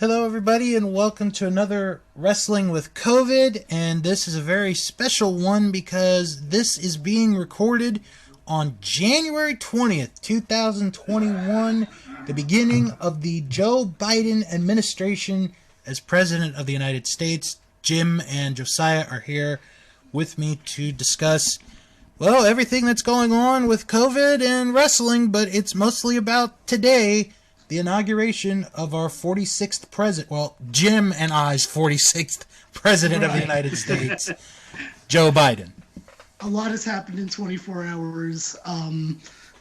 Hello, everybody, and welcome to another Wrestling with COVID. And this is a very special one because this is being recorded on January 20th, 2021, the beginning of the Joe Biden administration as President of the United States. Jim and Josiah are here with me to discuss, well, everything that's going on with COVID and wrestling, but it's mostly about today, the inauguration of our 46th president, well, Jim and I's 46th president of the United States, Joe Biden. A lot has happened in 24 hours.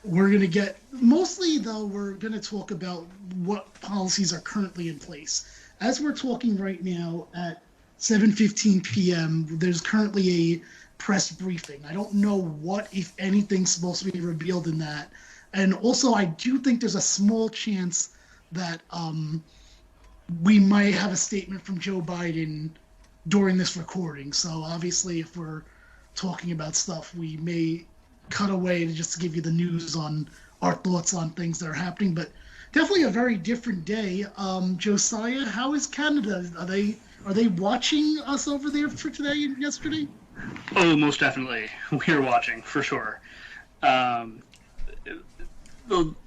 We're going to get, mostly though, we're going to talk about what policies are currently in place. As we're talking right now at 7:15 p.m., there's currently a press briefing. I don't know what, if anything's supposed to be revealed in that. And also, I do think there's a small chance that we might have a statement from Joe Biden during this recording. So obviously, if we're talking about stuff, we may cut away to just give you the news on our thoughts on things that are happening. But definitely a very different day. Josiah, how is Canada? Are they watching us over there for today and yesterday? Oh, most definitely. We're watching for sure.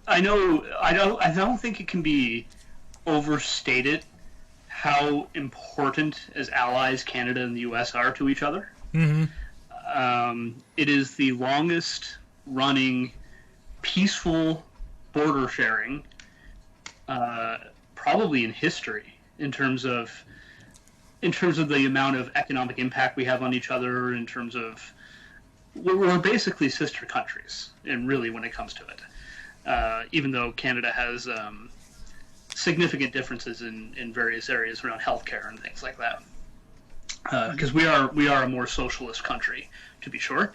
I don't think it can be overstated how important as allies Canada and the U.S. are to each other. Mm-hmm. It is the longest running peaceful border sharing probably in history in terms of the amount of economic impact we have on each other, in terms of we're basically sister countries, and really when it comes to it. Even though Canada has significant differences in various areas around healthcare and things like that, because we are a more socialist country, to be sure.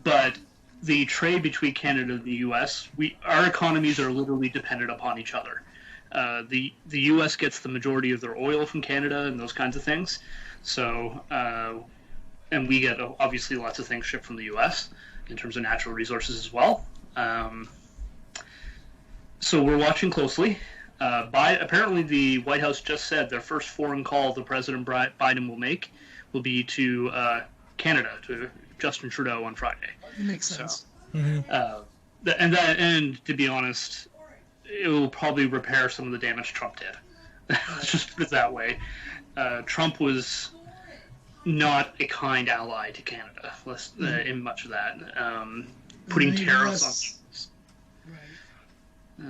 But the trade between Canada and the U.S., our economies are literally dependent upon each other. The U.S. gets the majority of their oil from Canada and those kinds of things. So, and we get obviously lots of things shipped from the U.S. in terms of natural resources as well. So we're watching closely. Apparently, the White House just said their first foreign call the President Biden will make will be to Canada, to Justin Trudeau on Friday. It makes sense. Mm-hmm. And to be honest, it will probably repair some of the damage Trump did. Let's just put it that way. Trump was not a kind ally to Canada in much of that. Putting tariffs on things. I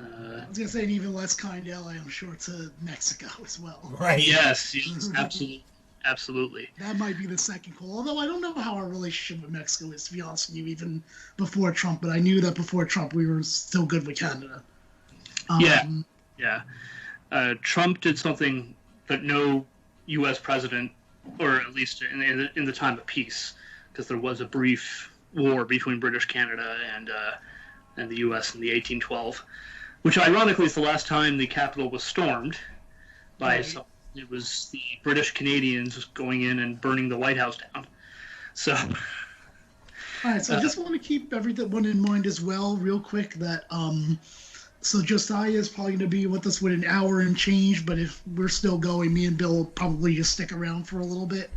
was going to say an even less kind ally, I'm sure, to Mexico as well. Right. Yes, absolutely. That might be the second call. Although I don't know how our relationship with Mexico is, to be honest with you, even before Trump. But I knew that before Trump, we were still good with Canada. Yeah. Trump did something that no U.S. president, or at least in the time of peace, because there was a brief war between British Canada and the U.S. in the 1812, which ironically is the last time the Capitol was stormed by someone. It was the British Canadians going in and burning the White House down. So, all right. So I just want to keep everyone in mind as well, real quick, that so Josiah is probably going to be with us with an hour and change, but if we're still going, me and Bill will probably just stick around for a little bit.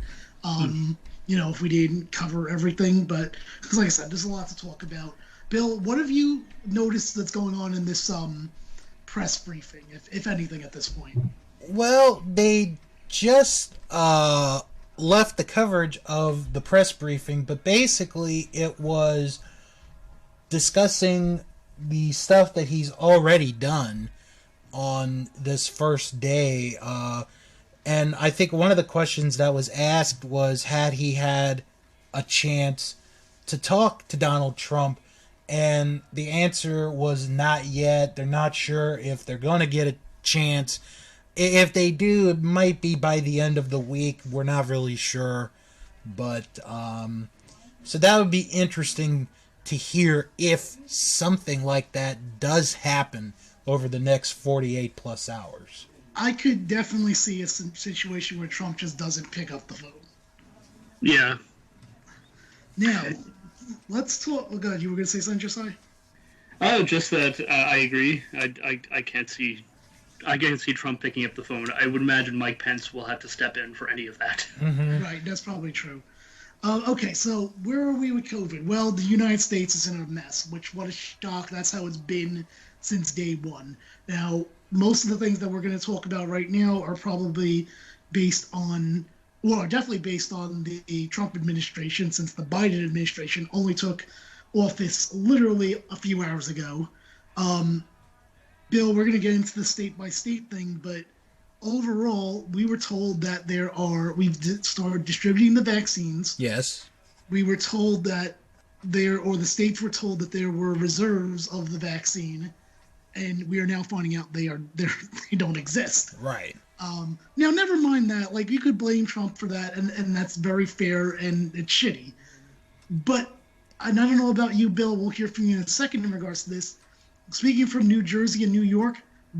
If we didn't cover everything, but because like I said, there's a lot to talk about. Bill, what have you noticed that's going on in this press briefing, if anything, at this point? Well, they just left the coverage of the press briefing, but basically it was discussing the stuff that he's already done on this first day. And I think one of the questions that was asked was, had he had a chance to talk to Donald Trump? And the answer was not yet. They're not sure if they're going to get a chance. If they do, it might be by the end of the week. We're not really sure. But, so that would be interesting to hear if something like that does happen over the next 48 plus hours. I could definitely see a situation where Trump just doesn't pick up the phone. Yeah. Now, let's talk. Oh, God, you were going to say something, Josiah? Oh, just that I agree. I can't see I can see Trump picking up the phone. I would imagine Mike Pence will have to step in for any of that. Mm-hmm. Right, that's probably true. Okay, so where are we with COVID? Well, the United States is in a mess, which, what a shock. That's how it's been since day one. Now, most of the things that we're going to talk about right now are probably based on, well, definitely based on the Trump administration, since the Biden administration only took office literally a few hours ago. Bill, we're going to get into the state-by-state thing, but overall, we were told that we've started distributing the vaccines. Yes. We were told that the states were told that there were reserves of the vaccine, and we are now finding out they don't exist. Right. Now, never mind that. Like, you could blame Trump for that, and that's very fair, and it's shitty. But, and I don't know about you, Bill, we'll hear from you in a second in regards to this. Speaking from New Jersey and New York,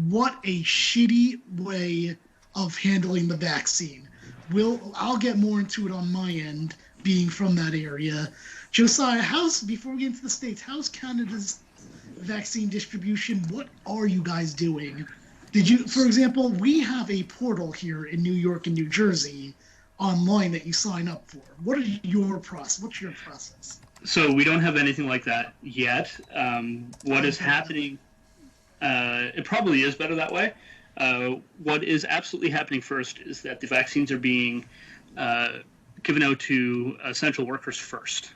what a shitty way of handling the vaccine. I'll get more into it on my end, being from that area. Josiah, before we get into the States, how's Canada's vaccine distribution? What are you guys doing? For example, we have a portal here in New York and New Jersey online that you sign up for. What's your process? So we don't have anything like that yet. What is happening? It probably is better that way. What is absolutely happening first is that the vaccines are being given out to essential workers first.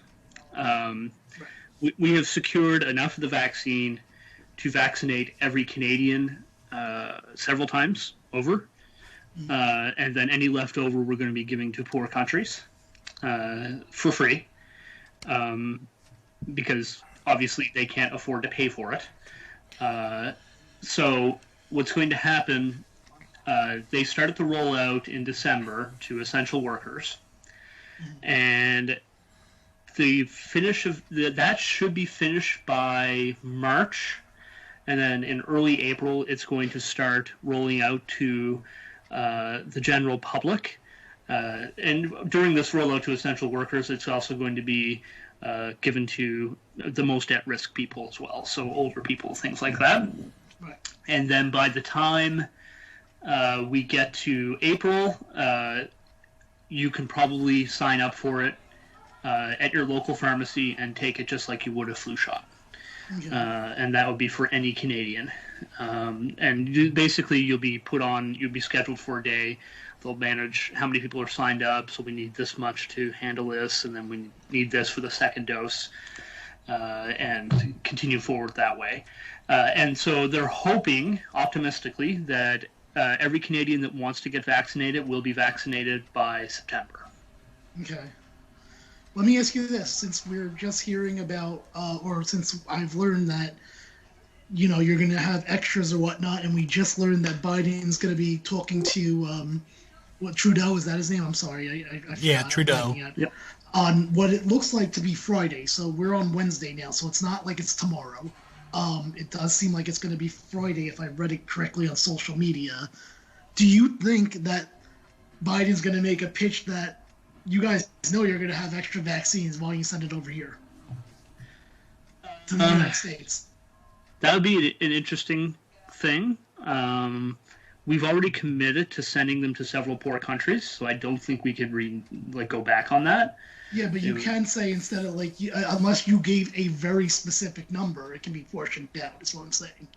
We have secured enough of the vaccine to vaccinate every Canadian several times over. And then any leftover we're going to be giving to poor countries for free. Because obviously they can't afford to pay for it. So what's going to happen, they started to roll out in December to essential workers. And the finish of that should be finished by March. And then in early April, it's going to start rolling out to the general public. And during this rollout to essential workers, it's also going to be given to the most at-risk people as well, so older people, things like that. Right. And then by the time we get to April, you can probably sign up for it at your local pharmacy and take it just like you would a flu shot. Okay. And that would be for any Canadian. And basically, you'll be scheduled for a day. They'll manage how many people are signed up, so we need this much to handle this, and then we need this for the second dose, and continue forward that way. And so they're hoping, optimistically, that every Canadian that wants to get vaccinated will be vaccinated by September. Okay. Let me ask you this, since we're just hearing about, or since I've learned that, you're going to have extras or whatnot, and we just learned that Biden's going to be talking to, Trudeau, is that his name? I'm sorry. Yeah, Trudeau. Yep. On what it looks like to be Friday. So we're on Wednesday now, so it's not like it's tomorrow. It does seem like it's going to be Friday if I read it correctly on social media. Do you think that Biden's going to make a pitch that you guys know you're going to have extra vaccines while you send it over here to the United States? That would be an interesting thing. We've already committed to sending them to several poor countries, so I don't think we could go back on that. Yeah, but you can say instead of unless you gave a very specific number, it can be portioned down. Is what I'm saying.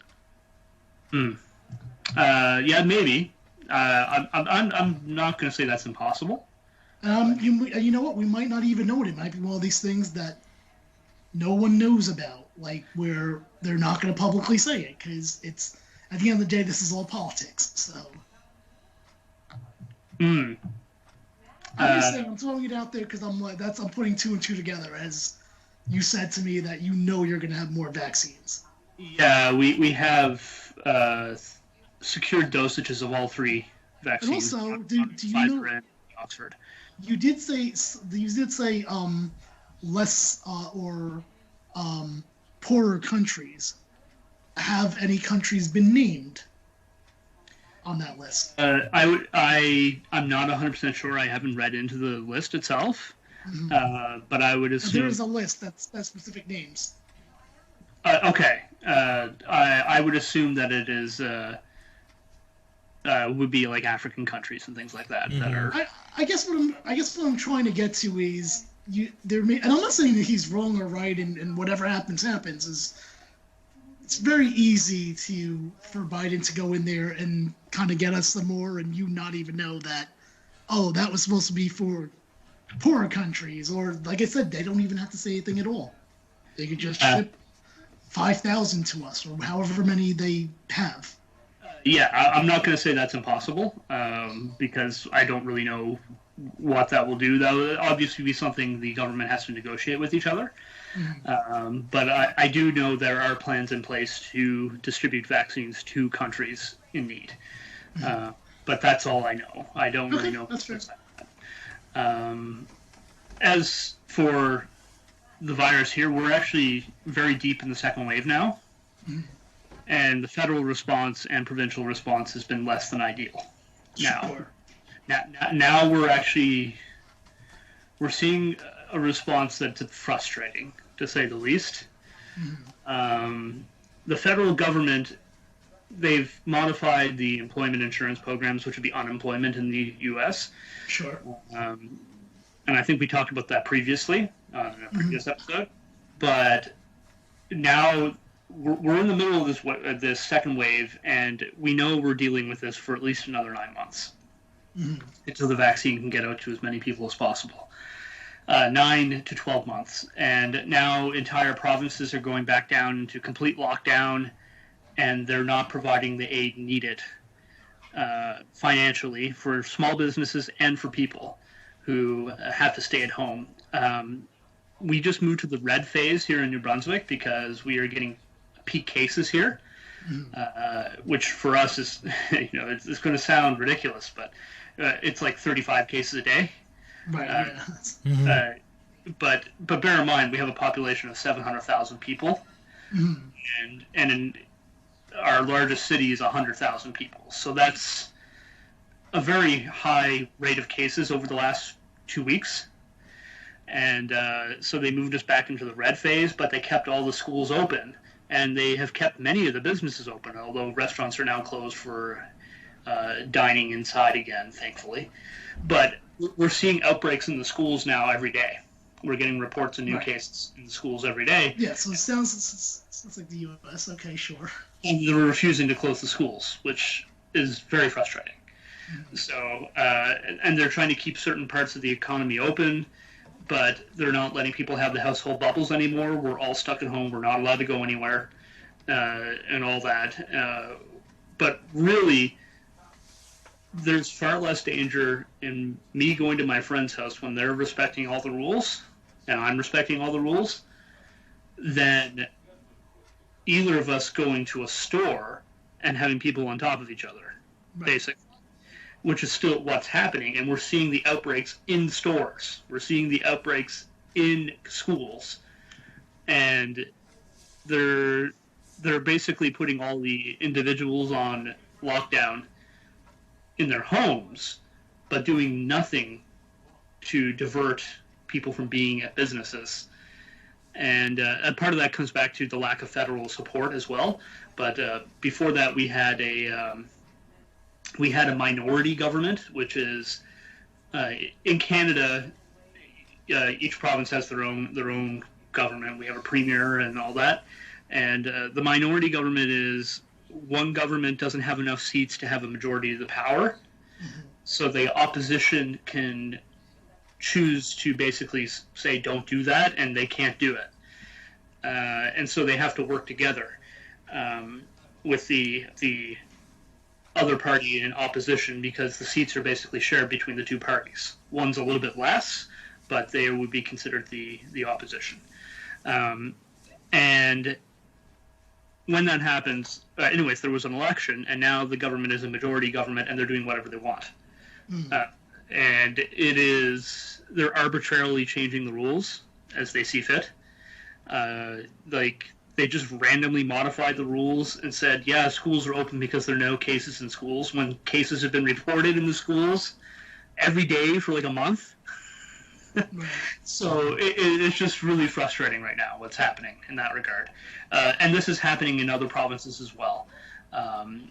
Yeah, maybe. I'm not going to say that's impossible. You know what? We might not even know it. It might be one of these things that no one knows about, like where they're not going to publicly say it because it's. At the end of the day, this is all politics, so. I'm just saying, I'm throwing it out there because I'm putting two and two together, as you said to me that you're going to have more vaccines. Yeah, we have secured dosages of all three vaccines. And also, do you know? And Oxford. You did say less or poorer countries. Have any countries been named on that list? I'm not 100% sure. I haven't read into the list itself, but I would assume there's a list that's specific names. Okay, I would assume that it is would be like African countries and things like that that are. I guess what I'm trying to get to is and I'm not saying that he's wrong or right, and whatever happens is it's very easy for Biden to go in there and kind of get us some more, and you not even know that, oh, that was supposed to be for poorer countries, or like I said, they don't even have to say anything at all. They could just ship 5,000 to us, or however many they have. Yeah, I'm not going to say that's impossible, because I don't really know what that will do. That will obviously be something the government has to negotiate with each other. But I do know there are plans in place to distribute vaccines to countries in need. But that's all I know. I don't really know. That's fair. As for the virus here, we're actually very deep in the second wave now. And the federal response and provincial response has been less than ideal. Sure. Now we're seeing a response that's frustrating, to say the least. The federal government, they've modified the employment insurance programs, which would be unemployment in the U.S. Sure. And I think we talked about that previously on a previous episode. But now we're in the middle of this second wave, and we know we're dealing with this for at least another 9 months until the vaccine can get out to as many people as possible. 9 to 12 months. And now entire provinces are going back down into complete lockdown, and they're not providing the aid needed financially for small businesses and for people who have to stay at home. We just moved to the red phase here in New Brunswick because we are getting peak cases here, which for us is, it's going to sound ridiculous, but it's like 35 cases a day. Right. But bear in mind, we have a population of 700,000 people, and in our largest city is 100,000 people. So that's a very high rate of cases over the last 2 weeks. And so they moved us back into the red phase, but they kept all the schools open, and they have kept many of the businesses open, although restaurants are now closed for dining inside again, thankfully. But we're seeing outbreaks in the schools now every day. We're getting reports of new cases in the schools every day. Yeah, so it sounds like the U.S. Okay, sure. And they're refusing to close the schools, which is very frustrating. So, and they're trying to keep certain parts of the economy open, but they're not letting people have the household bubbles anymore. We're all stuck at home. We're not allowed to go anywhere, and all that. But really, there's far less danger in me going to my friend's house when they're respecting all the rules, and I'm respecting all the rules, than either of us going to a store and having people on top of each other, basically, which is still what's happening. And we're seeing the outbreaks in stores. We're seeing the outbreaks in schools. And they're basically putting all the individuals on lockdown in their homes, but doing nothing to divert people from being at businesses. And part of that comes back to the lack of federal support as well. But before that, we had a minority government, which is in Canada. Each province has their own government. We have a premier and all that. And the minority government is one government doesn't have enough seats to have a majority of the power, so the opposition can choose to basically say don't do that, and they can't do it. And so they have to work together with the other party in opposition, because the seats are basically shared between the two parties. One's a little bit less, but they would be considered the opposition. And when that happens, anyways, there was an election, and now the government is a majority government, and they're doing whatever they want. And they're arbitrarily changing the rules as they see fit. Like, they just randomly modified the rules and said, yeah, schools are open because there are no cases in schools, when cases have been reported in the schools every day for like a month. So it's just really frustrating right now what's happening in that regard. And this is happening in other provinces as well.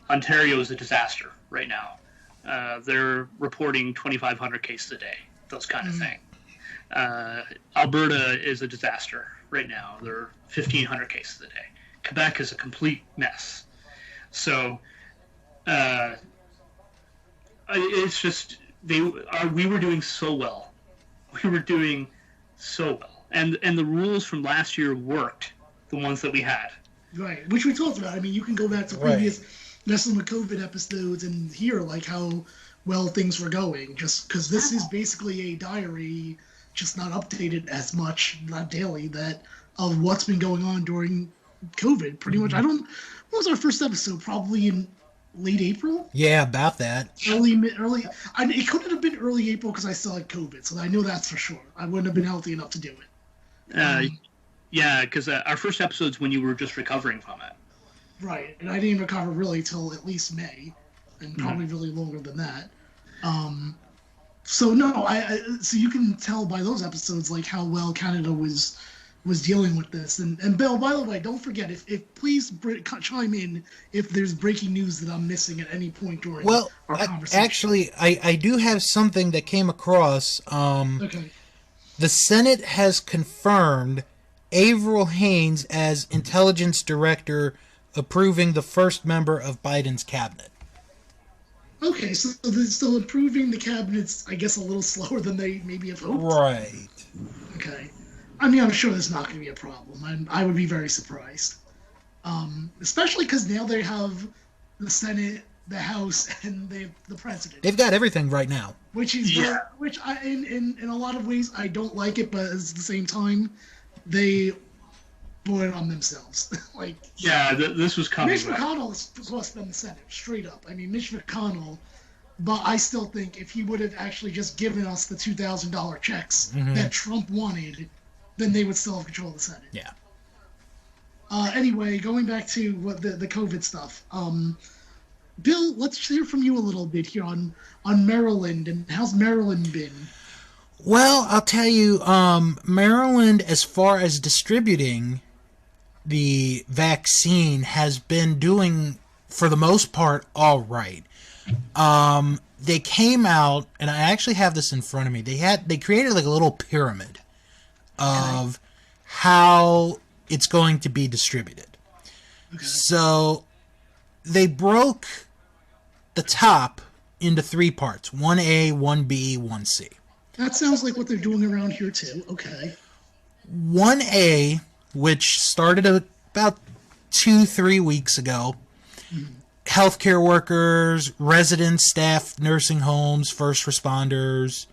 Ontario is a disaster right now. They're reporting 2,500 cases a day, those kind of thing. Alberta is a disaster right now. There are 1,500 cases a day. Quebec is a complete mess. So it's just we were doing so well. We were doing so well, and the rules from last year worked. The ones that we had, right? Which we talked about. I mean, you can go back to previous Messing with COVID episodes and hear like how well things were going. Just because this is basically a diary, just not updated as much, not daily, that of what's been going on during COVID. Pretty much. What was our first episode? Probably in late April. Yeah, about that. Early. It couldn't have been early April because I still had COVID, so I know that's for sure. I wouldn't have been healthy enough to do it. Yeah, because our first episode's when you were just recovering from it. Right, and I didn't recover really till at least May, and probably really longer than that. So no, so you can tell by those episodes like how well Canada was dealing with this. And Bill, by the way, don't forget if please chime in if there's breaking news that I'm missing at any point during our conversation. Actually, I do have something that came across. Okay. The Senate has confirmed Avril Haines as intelligence director, approving the first member of Biden's cabinet. Okay, so they're still approving the cabinets, I guess, a little slower than they maybe have hoped. Right. Okay. I mean, I'm sure there's not going to be a problem. I would be very surprised. Especially because now they have the Senate, the House, and the President. They've got everything right now. Which is which I, in a lot of ways I don't like it, but at the same time, they brought it on themselves. This was coming. Mitch McConnell cost them the Senate, straight up. I mean, Mitch McConnell, but I still think if he would have actually just given us the $2,000 checks that Trump wanted, then they would still have control of the Senate. Yeah. Anyway, going back to what the COVID stuff. Bill, let's hear from you a little bit here on Maryland, and how's Maryland been? Well, I'll tell you, Maryland, as far as distributing the vaccine, has been doing, for the most part, all right. They came out, and I actually have this in front of me. They created like a little pyramid of how it's going to be distributed. Okay. So they broke the top into 3 parts: 1A, 1B, 1C. That sounds like what they're doing around here too. Okay. 1A, which started about 2-3 weeks ago. Healthcare workers, residents, staff, nursing homes, first responders,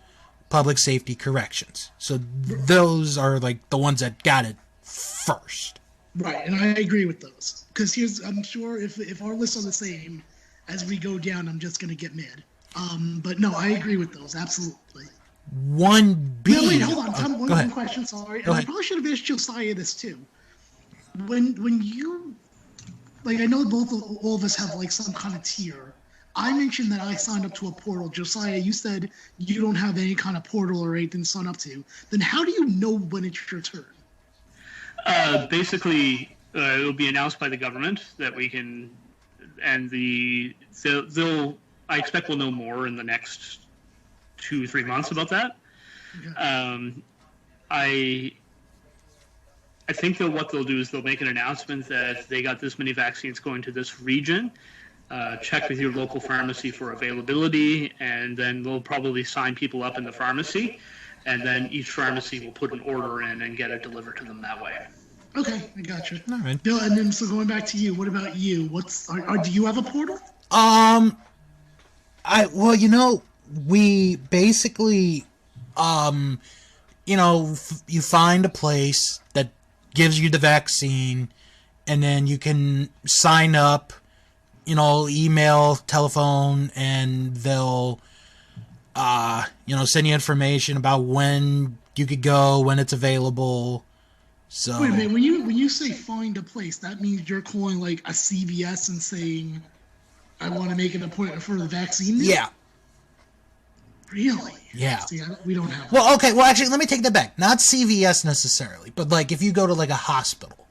public safety, corrections. So those are like the ones that got it first. Right, and I agree with those. Because I'm sure if our lists are the same, as we go down, I'm just going to get mad. But no, I agree with those, absolutely. 1B. No, wait, hold on. One question, sorry. And I ahead. probably should have asked Josiah this too. When you, like, I know all of us have like some kind of tier. I mentioned that I signed up to a portal. Josiah, you said you don't have any kind of portal or anything to sign up to. Then how do you know when it's your turn? Basically, it will be announced by the government that we can, and they'll. I expect we'll know more in the next 2-3 months about that. Okay. I think that what they'll do is they'll make an announcement that they got this many vaccines going to this region. Check with your local pharmacy for availability, and then they'll probably sign people up in the pharmacy, and then each pharmacy will put an order in and get it delivered to them that way. Okay, I got you. All right. Bill, and then so going back to you, what about you? Do you have a portal? We basically, you find a place that gives you the vaccine, and then you can sign up, email, telephone, and they'll, send you information about when you could go, when it's available. So wait a minute, when you say find a place, that means you're calling like a CVS and saying, I want to make an appointment for the vaccine? Yeah. Really? Yeah. See, we don't have. Well, okay. Well, actually, let me take that back. Not CVS necessarily, but like if you go to like a hospital,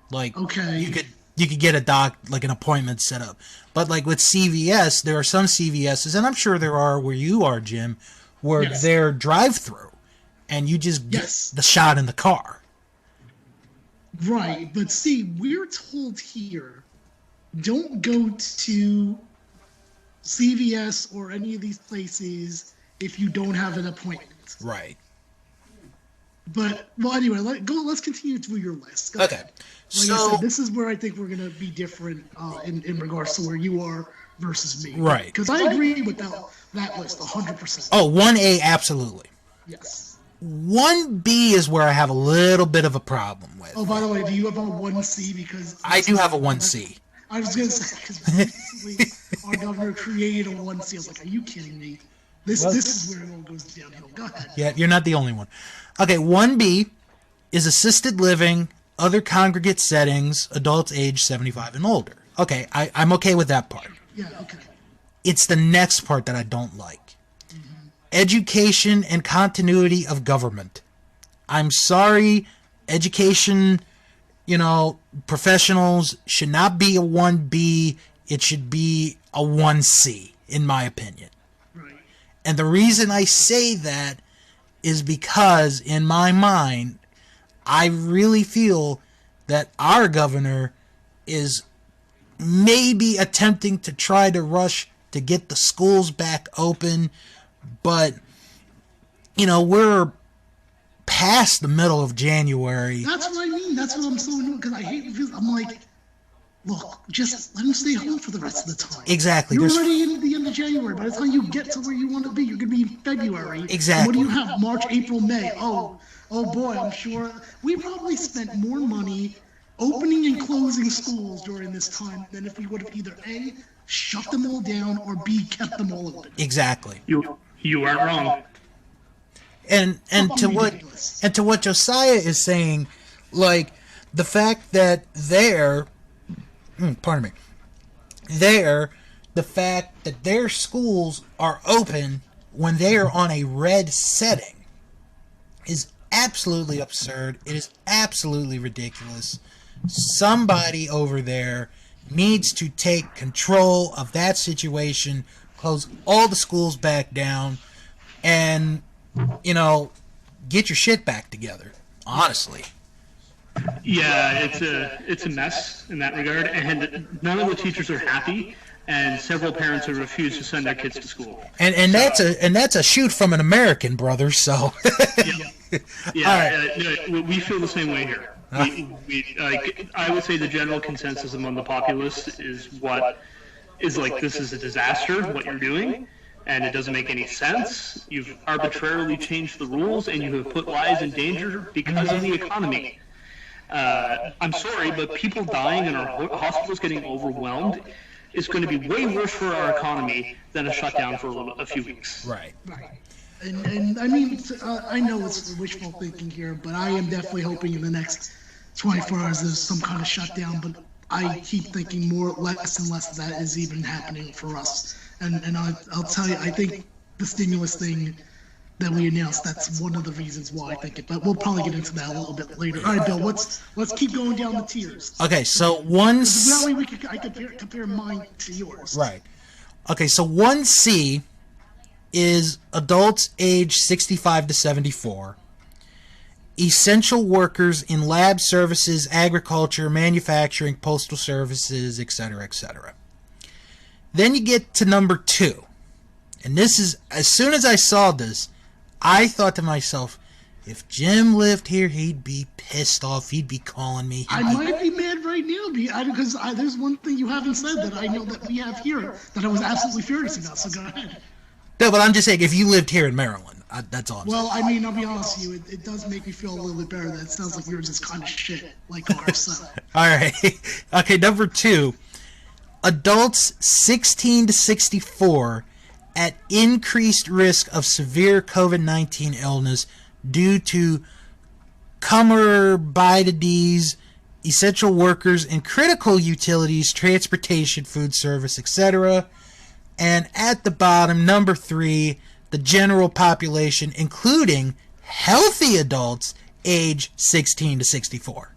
like okay, you could you could get an appointment set up. But like with CVS, there are some CVSs, and I'm sure there are where you are, Jim, where Yes. they're drive-through, and you just get Yes. the shot in the car. Right, but see, we're told here, don't go to CVS or any of these places if you don't have an appointment. Right. But well, anyway, let's continue through your list. Go Okay. ahead. Like So I said, this is where I think we're gonna be different in regards to where you are versus me. Right. Because I agree with that list 100%. Oh, 1A, absolutely. Yes. 1B is where I have a little bit of a problem with. Oh, by the way, do you have a 1C? Because I do have a 1C. I was gonna say because recently our governor created a 1C. I was like, are you kidding me? This is where it all goes downhill. Go ahead. Yeah, you're not the only one. Okay, 1B is assisted living, other congregate settings, adults age 75 and older. Okay, I'm okay with that part. Yeah. Okay. It's the next part that I don't like. Education and continuity of government. I'm sorry, education, professionals should not be a 1B. It should be a 1C, in my opinion. Right. And the reason I say that is because, in my mind, I really feel that our governor is maybe attempting to try to rush to get the schools back open, but, we're past the middle of January. That's what I mean. That's what I'm so annoyed because I hate. I'm like, look, just let them stay home for the rest of the time. Exactly. You're There's- already in the end of January. By the time you get to where you want to be, you're going to be in February. Exactly. What do you have? March, April, May. Oh boy, I'm sure we probably spent more money opening and closing schools during this time than if we would have either A, shut them all down, or B, kept them all open. Exactly. You aren't wrong. And to Ridiculous. what Josiah is saying, like the fact that the fact that their schools are open when they are on a red setting is absolutely absurd. It is absolutely ridiculous. Somebody over there needs to take control of that situation, close all the schools back down, and get your shit back together, honestly. Yeah, it's a mess in that regard, and none of the teachers are happy, and several parents have refused to send their kids to school. And that's a shoot from an American, brother, so We feel the same way here. I would say the general consensus among the populace is this is a disaster, what you're doing, and it doesn't make any sense. You've arbitrarily changed the rules, and you have put lives in danger because of the economy. I'm sorry, but people dying and our hospitals getting overwhelmed is going to be way worse for our economy than a shutdown for a few weeks. right. Right. And I mean, I know it's wishful thinking here, but I am definitely hoping in the next 24 hours there's some kind of shutdown. But I keep thinking less and less of that is even happening for us. And I'll tell you, I think the stimulus thing that we announced, that's one of the reasons why I think it. But we'll probably get into that a little bit later. All right, Bill, let's keep going down the tiers. Okay, so That way I compare mine to yours. right. Okay, so 1C is adults age 65 to 74, essential workers in lab services, agriculture, manufacturing, postal services, etc., etc. Then you get to number 2. And this is, as soon as I saw this, I thought to myself, if Jim lived here, he'd be pissed off. He'd be calling me. I might be mad right now because there's one thing you haven't said that I know that we have here that I was absolutely furious about. So go ahead. No, but I'm just saying, if you lived here in Maryland, that's all I'm saying. Well, I mean, I'll be honest with you. It does make me feel a little bit better that it sounds like yours is kind of shit, like ours. So. All right. Okay, number 2. Adults 16 to 64 at increased risk of severe COVID-19 illness due to comorbidities, essential workers in critical utilities, transportation, food service, etc. And at the bottom, number 3, the general population, including healthy adults age 16 to 64.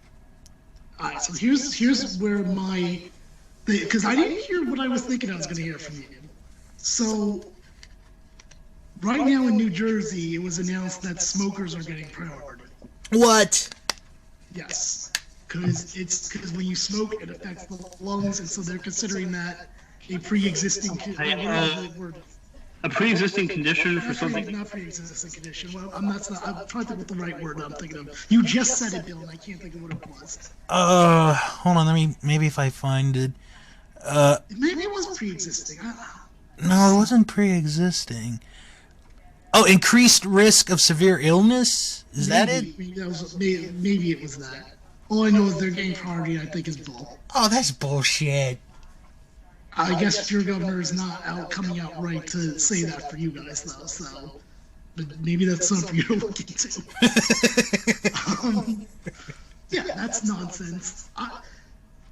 All right, so here's where because I didn't hear what I was thinking I was going to hear from you. So right now in New Jersey, it was announced that smokers are getting priority. What? Yes, because when you smoke, it affects the lungs, and so they're considering that a pre-existing a pre-existing condition for something. Not pre-existing condition. Well, I'm trying to think what the right word I'm thinking of. You just said it, Bill, and I can't think of what it was. Hold on. Maybe if I find it. Maybe it was pre-existing. No, it wasn't pre-existing. Oh, increased risk of severe illness? Is that it? Maybe it was that. All I know is they're getting priority, I think, is bull. Oh, that's bullshit. I guess your governor is not coming out right to say that for you guys, though. So, but maybe that's something for you to look into. Yeah, that's nonsense.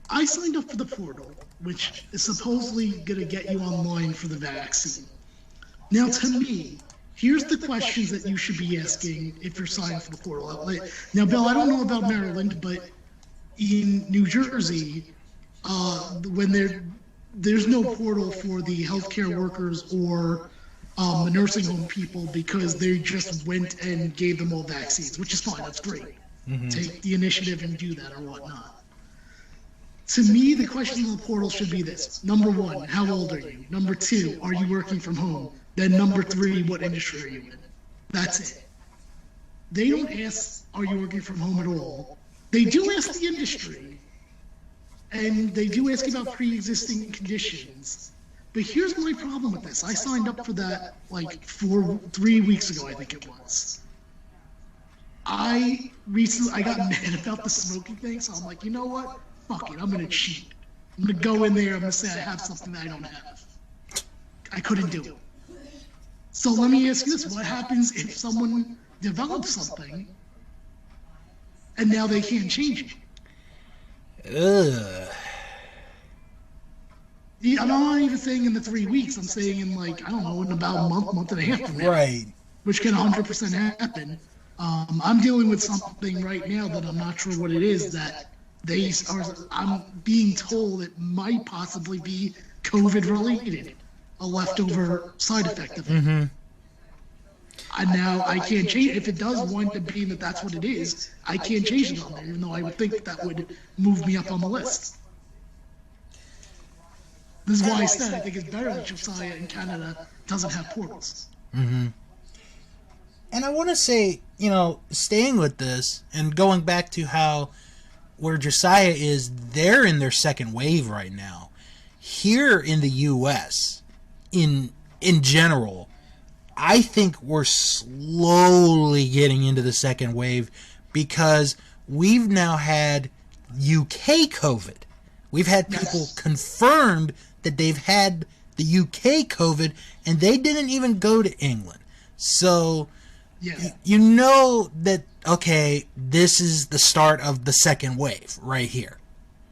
I signed up for the portal, which is supposedly going to get you online for the vaccine. Now, to me, here's the questions that you should be asking if you're signing for the portal. Now, Bill, I don't know about Maryland, but in New Jersey, when there's no portal for the healthcare workers or the nursing home people because they just went and gave them all vaccines, which is fine. That's great. Mm-hmm. Take the initiative and do that or whatnot. To me, the question on the portal should be this. Number one, how old are you? Number two, are you working from home? Then number three, what industry are you in? That's it. They don't ask, are you working from home at all? They do ask the industry. And they do ask about pre-existing conditions. But here's my problem with this. I signed up for that like 3 weeks ago, I think it was. I got mad about the smoking thing, so I'm like, you know what? Fuck it, I'm gonna cheat. I'm gonna go in there, I'm gonna say I have something that I don't have. I couldn't do it. So let me ask you this, what happens if someone develops something and now they can't change it? Ugh. Yeah, I'm not even saying in the 3 weeks, I'm saying in like, I don't know, in about a month and a half from now. Right. Which can 100% happen. I'm dealing with something right now that I'm not sure what it is that I'm being told it might possibly be COVID related, a leftover side effect of it. Mm-hmm. And now I can't change it. If it does wind up being that that's what it is, I can't change it on there, even though I would think that would move me up on the list. This is why I said I think it's better that Josiah in Canada doesn't have portals. Mm-hmm. And I want to say, staying with this and going back to how where Josiah is, they're in their second wave right now. Here in the U.S., in general, I think we're slowly getting into the second wave because we've now had UK COVID. We've had people confirmed that they've had the UK COVID, and they didn't even go to England. So, you know that, okay, this is the start of the second wave right here.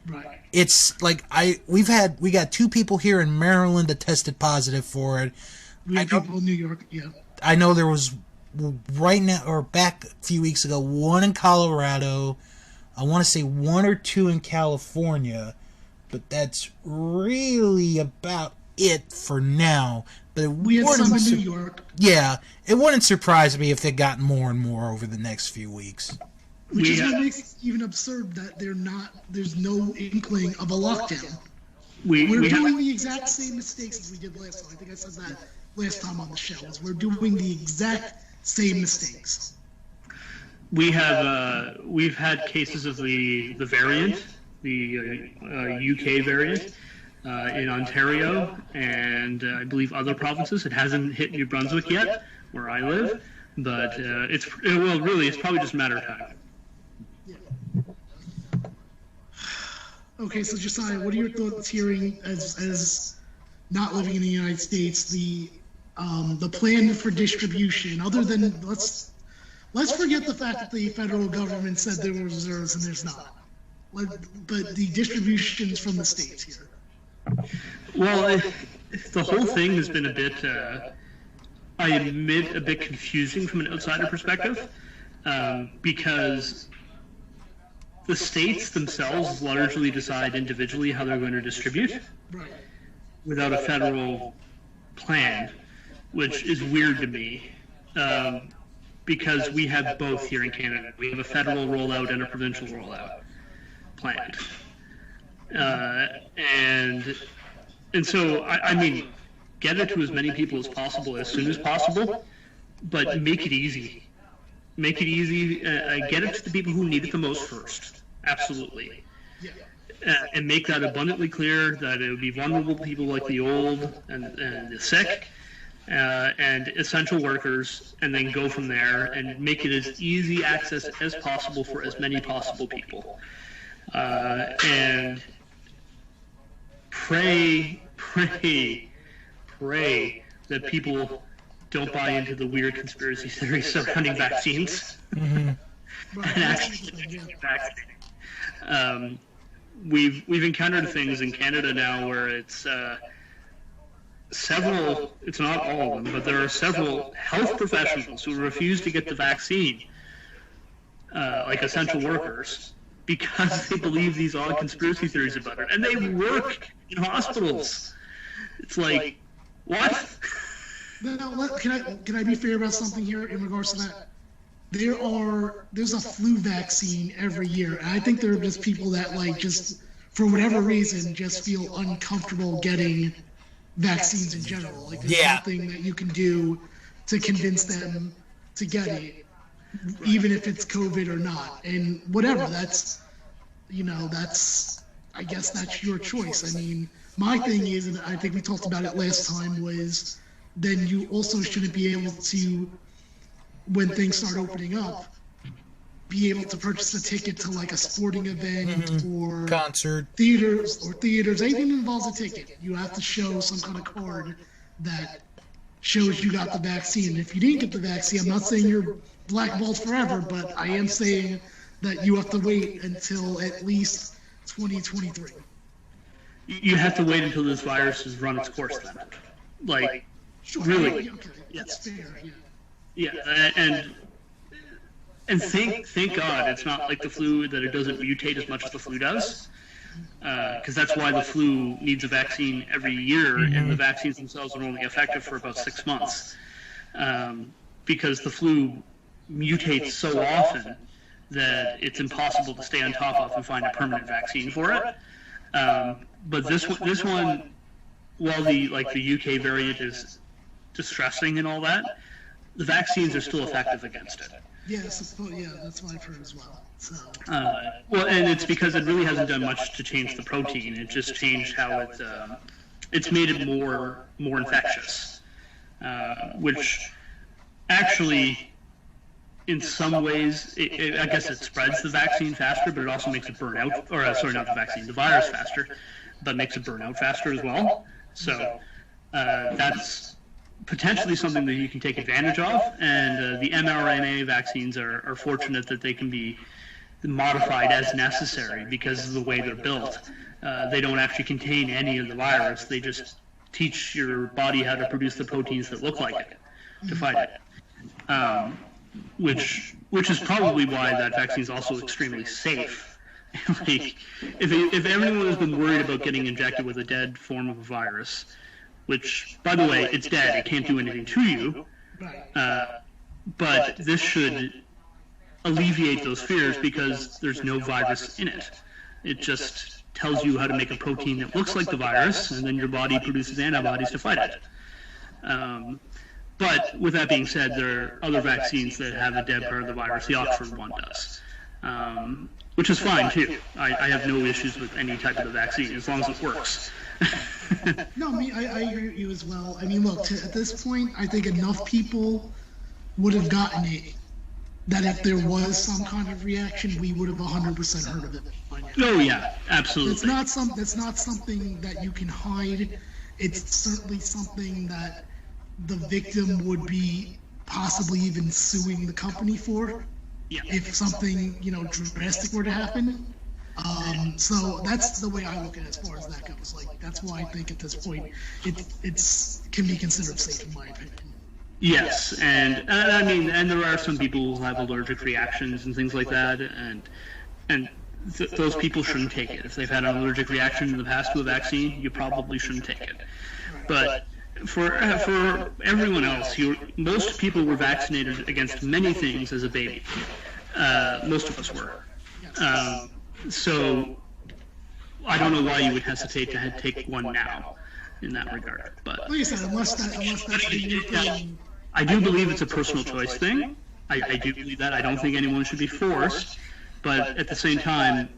Right. It's like we got 2 people here in Maryland that tested positive for it. We have people in New York, yeah. I know there was right now, or back a few weeks ago, 1 in Colorado. I want to say 1 or 2 in California, but that's really about it for now. But we had some in New York. Yeah, it wouldn't surprise me if it got more and more over the next few weeks. Which is what makes it even absurd that there's no inkling of a lockdown. We're doing the exact same mistakes as we did last time. I think I said that last time on the show. We're doing the exact same mistakes. We've had cases of the variant, the UK variant, in Ontario and I believe other provinces. It hasn't hit New Brunswick yet, where I live, but it's probably just a matter of time. Yeah. Okay, so Josiah, what are your thoughts hearing as not living in the United States, the plan for distribution? Other than let's forget the fact that the federal government said there were reserves and there's not, but the distributions from the states here. Well, the whole thing has been a bit, I admit, a bit confusing from an outsider perspective, because the states themselves largely decide individually how they're going to distribute without a federal plan, which is weird to me, because we have both here in Canada. We have a federal rollout and a provincial rollout planned. And so, I mean, get it to as many people as possible as soon as possible, but make it easy. Make it easy. Get it to the people who need it the most first. Absolutely. And make that abundantly clear that it would be vulnerable people like the old and the sick and essential workers, and then go from there and make it as easy access as possible for as many possible people. And pray that people don't buy into the weird conspiracy theories surrounding vaccines and actually get vaccinated. We've encountered things in Canada now where it's it's not all of them, but there are several health professionals who refuse to get the vaccine, like essential workers, because they believe these odd conspiracy theories about it, and they work in hospitals. It's like, what? Now, can I be fair about something here in regards to that? There's a flu vaccine every year, and I think there are just people that, like, just for whatever reason just feel uncomfortable getting vaccines in general. Like, there's nothing that you can do to convince them to get it, even if it's COVID or not. And whatever, that's I guess that's your choice. I mean, my thing is, and I think we talked about it last time, was then you also shouldn't be able to, when things start opening up, be able to purchase a ticket to like a sporting event or concert, theaters, anything that involves a ticket. You have to show some kind of card that shows you got the vaccine. And if you didn't get the vaccine, I'm not saying you're blackballed forever, but I am saying that you have to wait until at least 2023. You have to wait until this virus has run its course then. Like, sure, really. Okay, that's fair, Yeah, and thank God it's not like the flu, that it doesn't mutate as much as the flu does, because that's why the flu needs a vaccine every year, and the vaccines themselves are only effective for about 6 months, because the flu mutates so often that it's impossible to stay on top of and find a permanent vaccine for it. But this one, while the UK variant is distressing and all that, the vaccines are still effective against it. Yes, that's what I've heard as well. So. Well, and it's because it really hasn't done much to change the protein. It just changed how it's made it more infectious, which actually, in some ways, I guess it spreads the vaccine faster, but it also makes it burn out, or sorry, not the vaccine, the virus faster, but makes it burn out faster as well. So that's potentially something that you can take advantage of, and the mRNA vaccines are fortunate that they can be modified as necessary because of the way they're built. They don't actually contain any of the virus. They just teach your body how to produce the proteins that look like it to fight it, which is probably why that vaccine is also extremely safe. Like, if everyone has been worried about getting injected with a dead form of a virus, which, by the way, it's dead, it can't do anything to you, but this should alleviate those fears because there's no virus in it. It just tells you how to make a protein that looks like the virus, and then your body produces antibodies to fight it. But with that being said, there are other vaccines that have a dead part of the virus. The Oxford one does, which is fine too. I have no issues with any type of the vaccine as long as it works. No, I agree with you as well. I mean, look, at this point, I think enough people would have gotten it that if there was some kind of reaction, we would have 100% heard of it by now. Oh yeah, absolutely. That's not something that you can hide. It's certainly something that the victim would be possibly even suing the company for, if something drastic were to happen. So that's the way I look at it as far as that goes. Like, that's why I think at this point it's can be considered safe in my opinion. Yes, and I mean, and there are some people who have allergic reactions and things like that, and those people shouldn't take it. If they've had an allergic reaction in the past to a vaccine, you probably shouldn't take it. But for everyone else, most people were vaccinated against many things as a baby. Most of us were. So I don't know why you would hesitate to take one now in that regard. But like I said, unless that's I do believe it's a personal choice thing. I do believe that. I don't think anyone should be forced. But at the same time,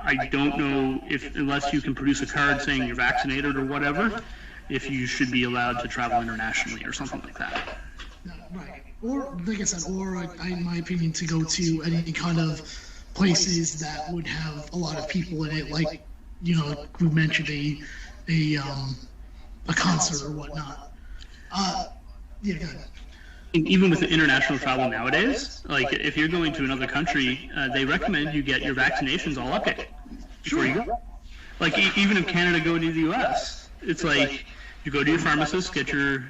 I don't know if, unless you can produce a card saying you're vaccinated or whatever, if you should be allowed to travel internationally or something like that. Right. Or, like I said, in my opinion, to go to any kind of places that would have a lot of people in it, like, we mentioned a concert or whatnot. Yeah, go ahead. Even with the international travel nowadays, like if you're going to another country, they recommend you get your vaccinations all updated before you go. Like even if Canada go to the U.S., it's like you go to your pharmacist, get your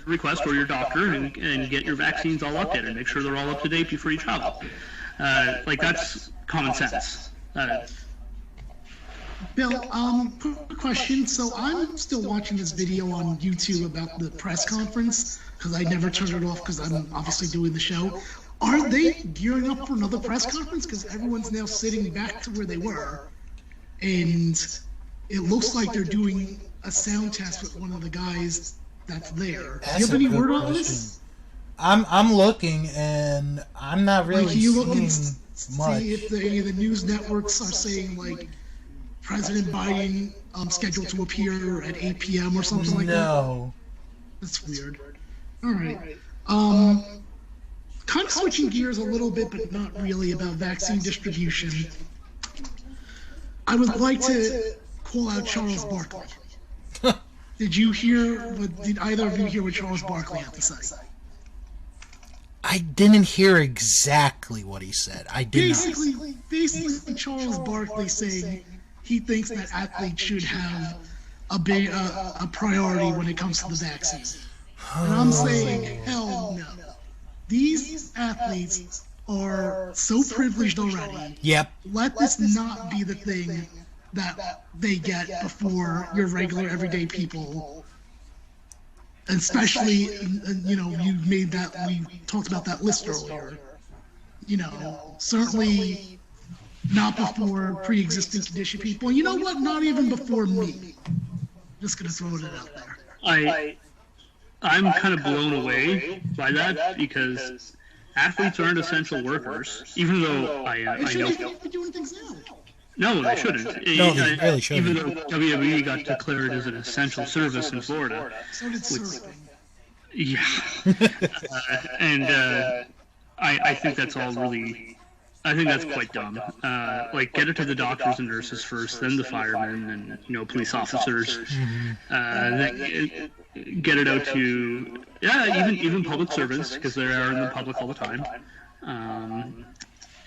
request or your doctor, and get your vaccines all updated. Make sure they're all up to date before you travel. Like that's common sense. Bill, quick question. So I'm still watching this video on YouTube about the press conference because I never turned it off because I'm obviously doing the show. Are they gearing up for another press conference? Because everyone's now sitting back to where they were, and it looks like they're doing a sound test with one of the guys that's there. Do you have any word on this? I'm looking, and I'm not really Can you look and seeing much. see if any of the news networks are saying like President Biden scheduled to appear at 8 p.m. or something like that? No. That's weird. All right. Kind of switching gears a little bit, but not really, about vaccine distribution. I would like to call out Charles Barkley. Did either of you hear what Charles Barkley had to say? I didn't hear exactly what he said. I did not. Basically, Charles Barkley saying he thinks that athletes should have a priority when it comes to the vaccine. And I'm saying, hell no. These athletes are so privileged already. Yep. Let this not be the thing that they get before your regular everyday people. And especially, we talked about that list earlier. Certainly not before pre-existing condition people. You know what? Not even before me. Just gonna throw it out there. I'm kind of blown away by that because athletes aren't essential workers, even though I know. They should be doing things now. No, they shouldn't. No, they really shouldn't. Even though WWE got declared as an essential service in Florida. So did surfing. Yeah. I think that's all really. I think that's quite dumb. Like, get it to the doctors and nurses first, then the firemen and police officers. Then get it out to even public servants, because they are in the public all the time.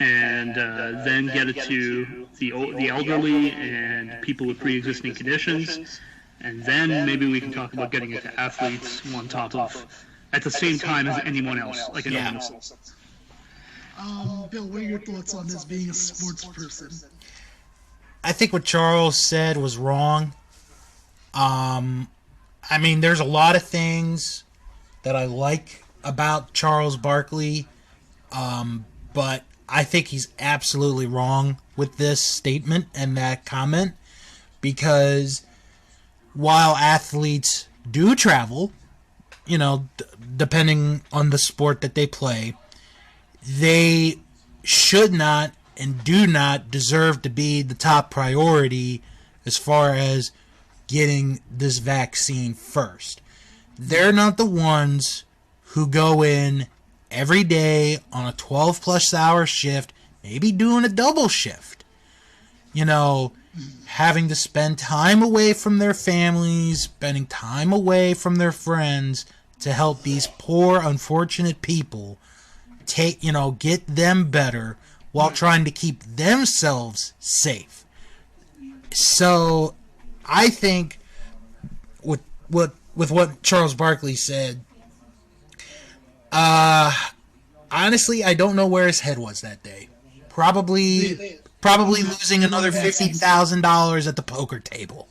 And then get it to the elderly and people with pre-existing conditions, and then maybe we can talk about getting it to athletes on top of, at the same time as anyone else, like anyone else. Bill, what are your thoughts on this, being a sports person? I think what Charles said was wrong. There's a lot of things that I like about Charles Barkley, but I think he's absolutely wrong with this statement and that comment, because while athletes do travel, depending on the sport that they play, they should not and do not deserve to be the top priority as far as getting this vaccine first. They're not the ones who go in every day on a 12-plus hour shift, maybe doing a double shift. Having to spend time away from their families, spending time away from their friends to help these poor, unfortunate people get them better while trying to keep themselves safe. So I think with what Charles Barkley said, honestly, I don't know where his head was that day. Probably losing another $50,000 at the poker table.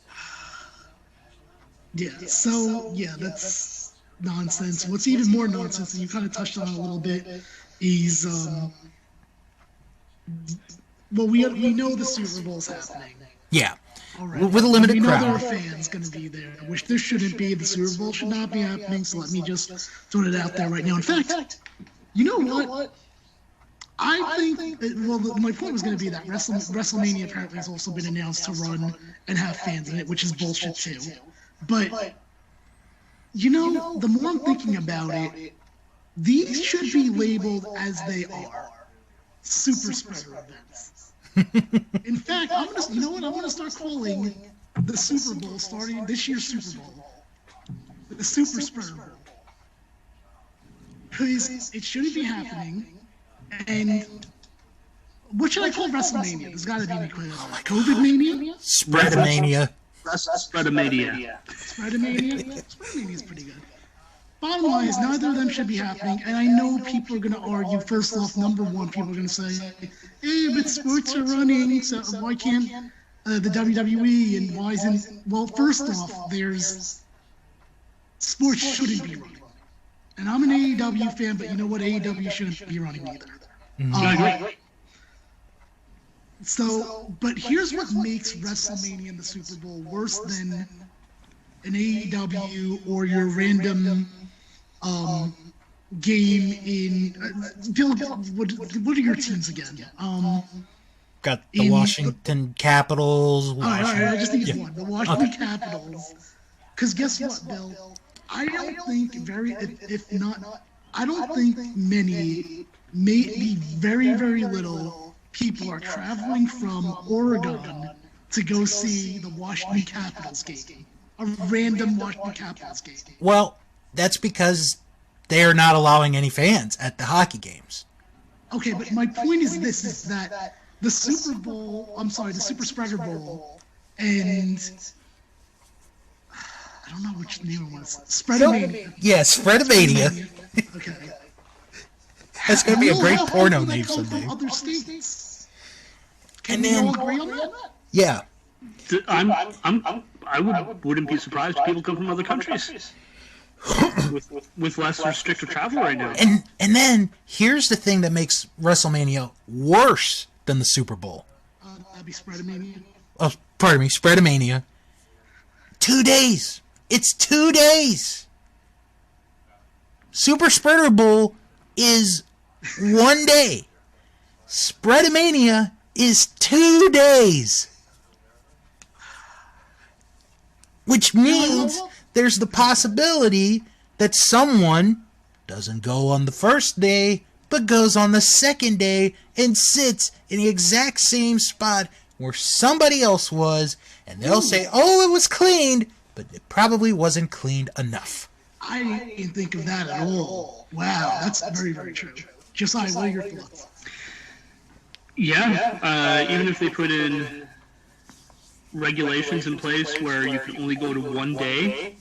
Yeah, so, that's nonsense. What's even more nonsense, and you kind of touched on it a little bit, is, well, we know the Super Bowl's happening. Yeah. Already. With a limited crowd. We know there are fans going to be there, which there shouldn't be. The Super Bowl should not be happening, so let me just throw it out there right now. In fact, you know what? I think, my point was going to be that WrestleMania apparently has also been announced to run and have fans in it, which is bullshit too. But, the more I'm thinking about it, these should be labeled as they are super spreader events. In fact, I'm gonna start calling the Super Bowl, starting this year's Super Bowl, the Super Spreader Bowl, because it shouldn't be happening. And what should I call WrestleMania? There's got to be any clear. COVID Mania? Spreadomania. Spreadomania. Spreadomania is pretty good. Bottom line is, neither of them should be happening, and I know people are going to argue. First off, number one, people are going to say, "Hey, but sports are running, so why can't the WWE and why isn't?" Well, first off, there's sports shouldn't be running, and I'm an AEW fan, but you know what? AEW shouldn't be running either. So, but here's what makes WrestleMania and the Super Bowl worse than an AEW or your random game in. Bill, what are your teams again? Got the Washington Capitals. All right, I just think it's one. The Washington Capitals. Because guess what, Bill? I don't think I don't think many, maybe very, very little people are traveling from Oregon to go see the Washington Capitals game. A random Washington Capitals game. Well, that's because they are not allowing any fans at the hockey games. Okay, but my point is this, is that the Super Spreader Bowl, and I don't know which name it was. Spreadomania. Yeah, Spreadomania. Okay. That's going to be a great porno name someday. From other states. Can And we then- all agree on that? Yeah. I wouldn't be surprised if people come from other countries with less restrictive travel right now. And then here's the thing that makes WrestleMania worse than the Super Bowl. That'd be Spreadomania. Oh, pardon me, Spreadomania. 2 days. It's 2 days. Super Spreader Bowl is 1 day. Spreadomania is 2 days. Which means there's the possibility that someone doesn't go on the first day, but goes on the second day and sits in the exact same spot where somebody else was, and they'll say, "Oh, it was cleaned," but it probably wasn't cleaned enough. I didn't think of that at all. Wow, that's very, very true. Josiah, what are your thoughts? Yeah, even if they put in regulations in place where you can only go to 1 day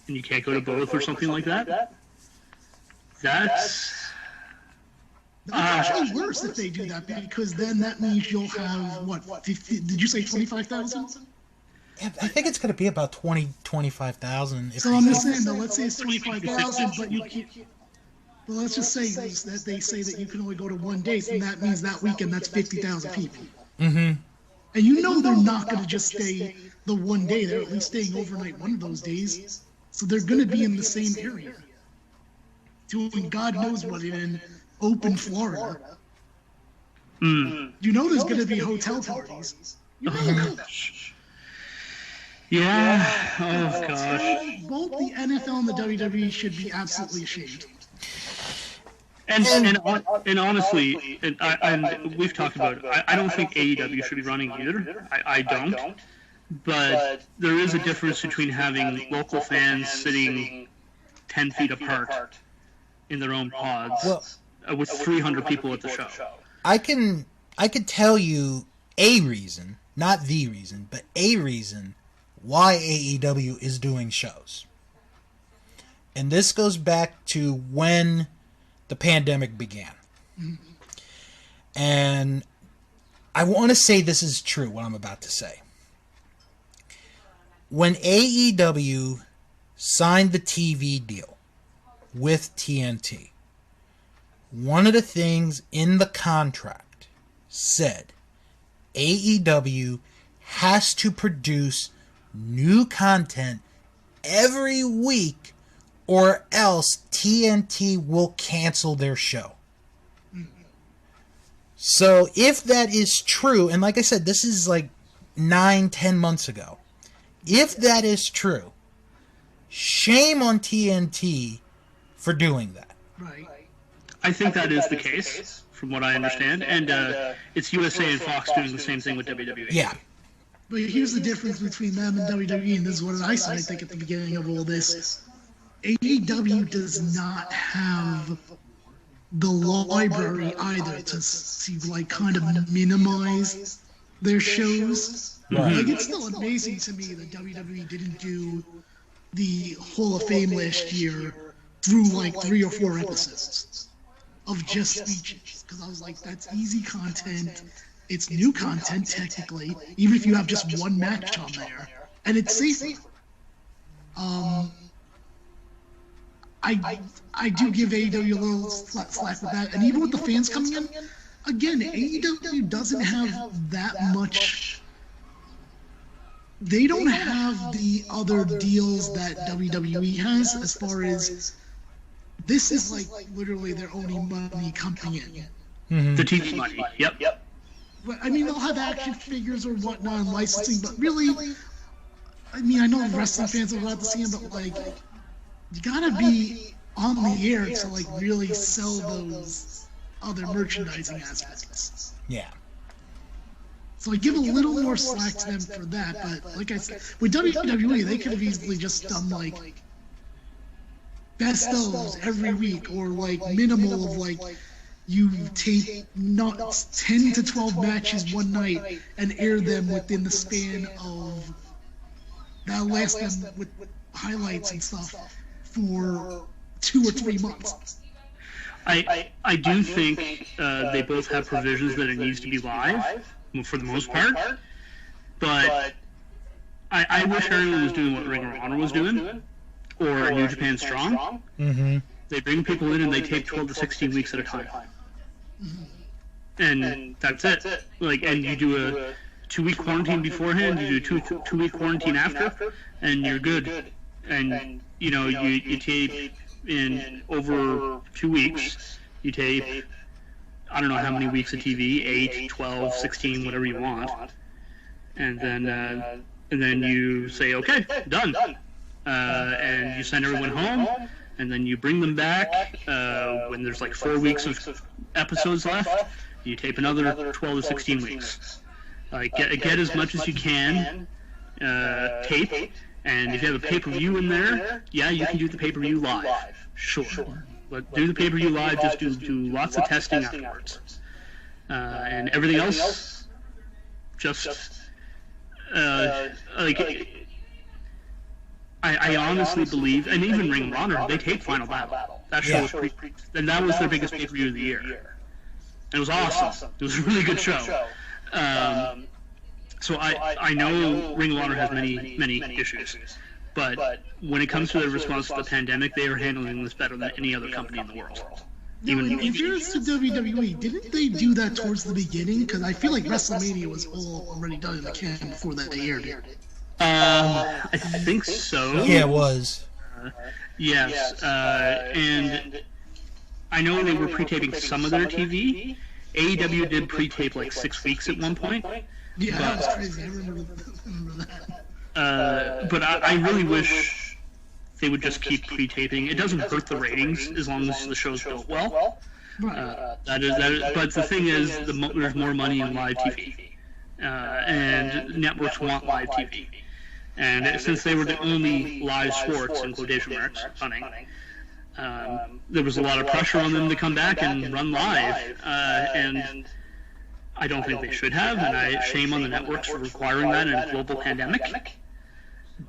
and you can't go to both or something like that, that's actually worse if they do that, because then that means you'll have, what, 50, did you say 25,000? I think it's going to be about 25,000. So I'm just saying, though, let's say it's 25,000, but you can't. Well, let's just say that they say that you can only go to 1 day, and that means that weekend that's 50,000 people. Mm-hmm. And you know they're not going to just stay the 1 day; they're at least staying overnight one of those days. So they're going to be in the same area, doing God knows what in open Florida. You know there's going to be hotel parties. You know that. yeah. Oh gosh. Both the NFL and the WWE should be absolutely ashamed. And honestly, and we've talked about it, I don't think AEW should be running either. I don't. But there is a difference between having local fans sitting 10 feet apart in their own pods with 300 people at the show. I can tell you a reason, not the reason, but a reason why AEW is doing shows. And this goes back to when the pandemic began. And I want to say this is true, what I'm about to say. When AEW signed the TV deal with TNT, one of the things in the contract said AEW has to produce new content every week or else TNT will cancel their show. So if that is true, and like I said, this is like 9-10 months ago. If that is true, shame on TNT for doing that. Right. I think that is the case, from what I understand. And it's USA and Fox doing the same thing with WWE. Yeah. But here's the difference between them and WWE, and this is what I said, I think, at the beginning of all this. AEW does not have the library either to like kind of minimize their shows. Right. Like, it's still amazing to me that WWE didn't do the Hall of Fame last year through like 3 or 4 episodes of just speeches, because I was like, that's easy content. It's new content technically, even if you have just one match on there, and it's safe. I do give AEW a little slack with that, and even with the fans coming in, again, AEW doesn't have that much. They don't have the other deals that WWE has, as far as this is like literally their only money coming in. Mm-hmm. The TV money. Yep. But, I mean, they'll have action figures or whatnot and licensing, but really, I mean, I know wrestling fans are glad to see them, but like, you gotta be on the air to like really sell those other merchandising aspects. Yeah. So I give a little more slack to them for that, but like I said, with WWE, they could have easily just done like best ofs every week, or like minimal of like you tape not 10 to 12 matches one night and air them within the span of that last them with highlights and stuff for 2 or 3 months. I do think they both have provisions that it needs to be live, for the most part, but I wish everyone was doing what Ring of Honor was doing, or New Japan Strong. Mm-hmm. They bring people in and they tape 12 to 16 weeks at a time. And that's it. Like, and you do a 2-week quarantine beforehand, you do a 2-week quarantine after, and you're good. And, you know, you tape in over 2 weeks, you tape, I don't know how many weeks of TV, 8, 12, 16, whatever you want. And then you say, okay, done. And you send everyone home, and then you bring them back when there's like 4 weeks of episodes left. You tape another 12 to 16 weeks. Like, get as much as you can tape, and if you have a pay-per-view in there, yeah, you can do the pay-per-view live, sure. But do the pay-per-view live, just do lots of testing afterwards. And everything else, just, like, I honestly believe, and even Ring of Honor, they taped Final Battle. That show was and that was their biggest pay-per-view of the year. It was awesome. It was a really good show. So I know Ring of Honor has many issues, but when it comes to their response to the pandemic, they are handling this better than any other company in the world. Now, in fairness to WWE, didn't they do that towards the beginning? Because I feel like WrestleMania was all already done in the can before that they aired it. I think so. Yeah, it was. Yes, and I know they were pre-taping some of their TV. AEW did pre-tape like 6 weeks at one point. Yeah, that was crazy. I remember that. But I really wish they would just keep pre-taping. It doesn't hurt the ratings as long as the show's built well. That is. But the thing is, there's more money in live TV, and networks want live TV. And since they were the only live sports, in quotation marks, running, there was a lot of pressure on them to come back and run live. And I don't think they should have, and shame on the networks for requiring that in a global pandemic.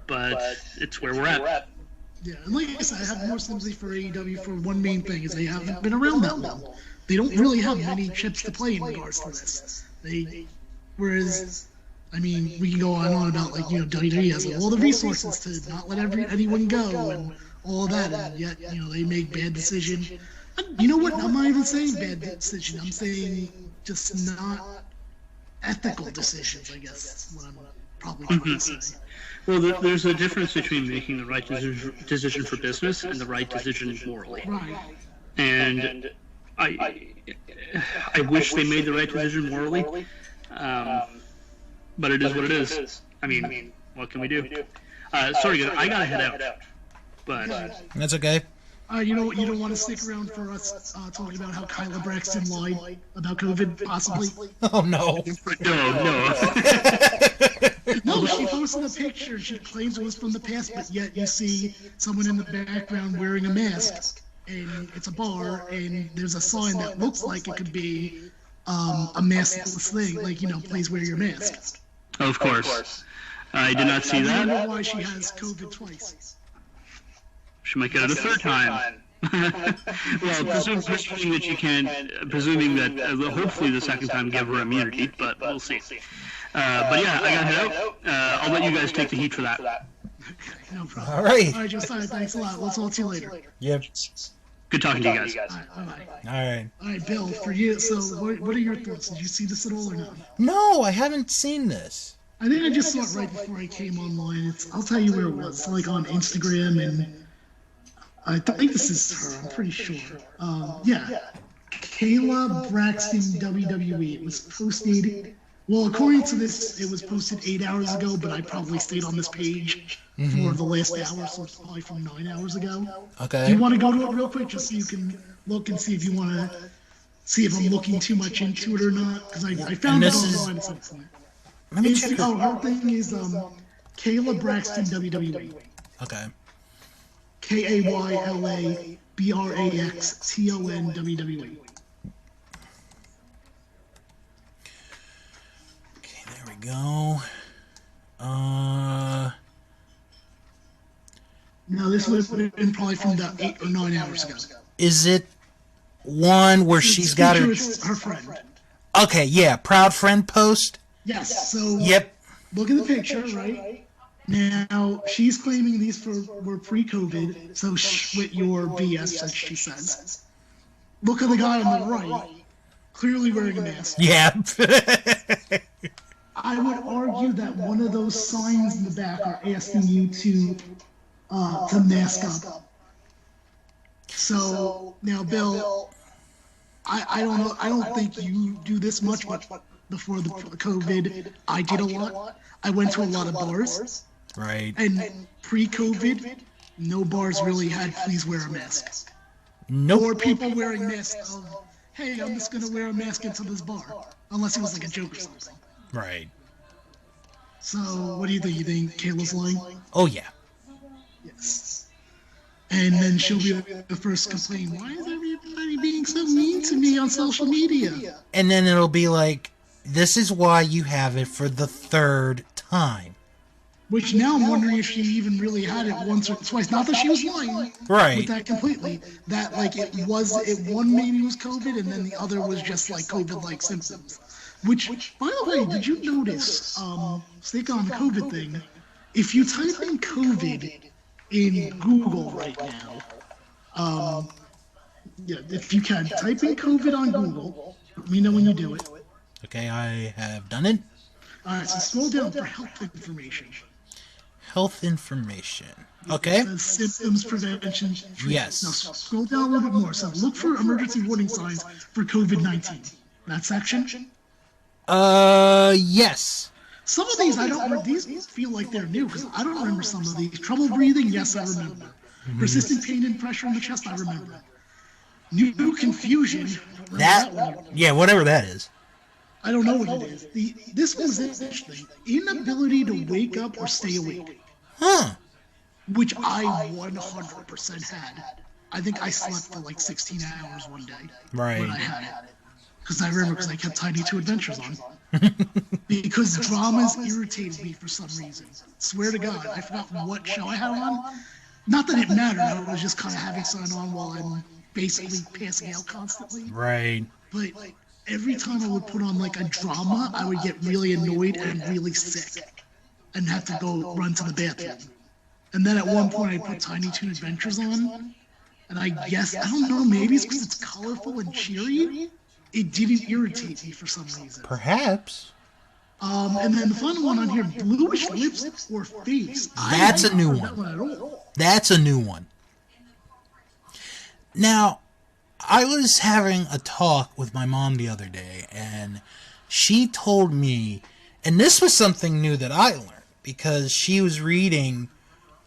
But it's where we're at. Yeah, and like I said, I have more sympathy for AEW for one main thing, is they haven't been around that long. They don't really have many chips to play in regards to this. Whereas, I mean, we can go on and on about like WWE has all the resources to not let anyone go and all of that, and yet they make bad decisions. You know what? I'm not even saying bad decision. I'm saying just not ethical decisions. I guess is what I'm probably trying to say. Well, there's a difference between making the right decision for business and the right decision morally. Right. And I wish they made the right decision morally, but it is what it is. I mean, what can we do? Sorry, guys, I gotta head out. But That's okay. You know what? You don't want to stick around for us talking about how Kyla Braxton lied about COVID, possibly? Oh, no. no. No, she posted a picture. She claims it was from the past, but yet you see someone in the background wearing a mask, and it's a bar, and there's a sign that looks like it could be a maskless thing, like, please wear your mask. Of course. I did not see I don't know that. why she has COVID twice. She might get it a third time. Well, presuming that you can, presuming that hopefully the second time give her immunity, but we'll see. But yeah, I gotta head out. I'll let you guys take the heat for that. Okay, no problem. All right. All right, Josiah, thanks a lot. We'll talk to you later. Yep. Good talking to you guys. All right, bye-bye. All right. All right, Bill, for you, so what are your thoughts? Did you see this at all or not? No, I haven't seen this. I think I just saw it right before I came online. I'll tell you where it was. It's like on Instagram, and I think this is her. I'm pretty sure. Yeah. Kayla Braxton WWE. It was posted. Well, according to this, it was posted 8 hours ago, but I probably stayed on this page for the last hour, so it's probably from 9 hours ago. Okay. Do you want to go to it real quick just so you can look and see if you want to see if I'm looking too much into it or not? Because I found it online at some point. Let me check. Her thing is Kayla Braxton WWE. Okay. Kayla Braxton WWE. Okay, there we go. Now this would have been probably from about 8 or 9 hours ago. Is it one where she's got her? It's her friend. Okay, yeah, proud friend post. Yes. So Yep. look at the picture, right? Now she's claiming these were pre-COVID. So with your BS, as she says. Look at the guy on the right, clearly wearing a mask. Yeah. I would argue that one of those signs in the back are asking you to mask up. So now, Bill, I don't know. I don't think you do this much, but before the COVID, I did a lot. I went to a lot of bars. Right. And pre-COVID, no bars really had please wear a mask. Nope. Or people wearing masks of, hey, I'm just going to wear a mask into this bar. Unless it was like a joke or something. Right. So, what do you think? You think Kayla's lying? Oh, yeah. Yes. And then she'll be the first to complain, why is everybody being so mean to me on social media? And then it'll be like, this is why you have it for the third time. Which now I'm wondering if she even really had it once or twice. Not that she was lying Right. with that completely. That like one maybe was COVID and then the other was just like COVID-like symptoms. Which, by the way, did you notice, stick on the COVID thing, if you type in COVID in Google right now, yeah, if you can, type in COVID on Google, let me know when you do it. Okay, I have done it. Alright, so scroll down for health information. Health information. Okay. It says symptoms, prevention, treatment. Yes. Now scroll down a little bit more. So look for emergency warning signs for COVID-19. That section? Yes. Some of these these feel like they're new because I don't remember some of these. Trouble breathing, yes, I remember. Persistent pain and pressure in the chest, I remember. New confusion. That, yeah, whatever that is. I don't know what it is. This one's interesting. Inability to wake up or stay awake. Huh. Which I 100% had. I think I slept for like 16 hours one day. Right. When I had it. Because I remember because I kept Tiny 2 Adventures on. Because dramas irritated me for some reason. Swear to God, I forgot what show I had on. Not that it mattered, I was just kind of having something on while I'm basically passing out constantly. Right. But every time I would put on like a drama, I would get really annoyed and really sick and have to go run to the bathroom. And then at one point I put Tiny Toon Adventures on, and I guess, I don't know, maybe it's because it's colorful and cheery, it didn't irritate me for some reason. Perhaps. And then the final one on here, Bluish Lips or Face. That's a new one. That's a new one. Now, I was having a talk with my mom the other day, and she told me, and this was something new that I learned, because she was reading,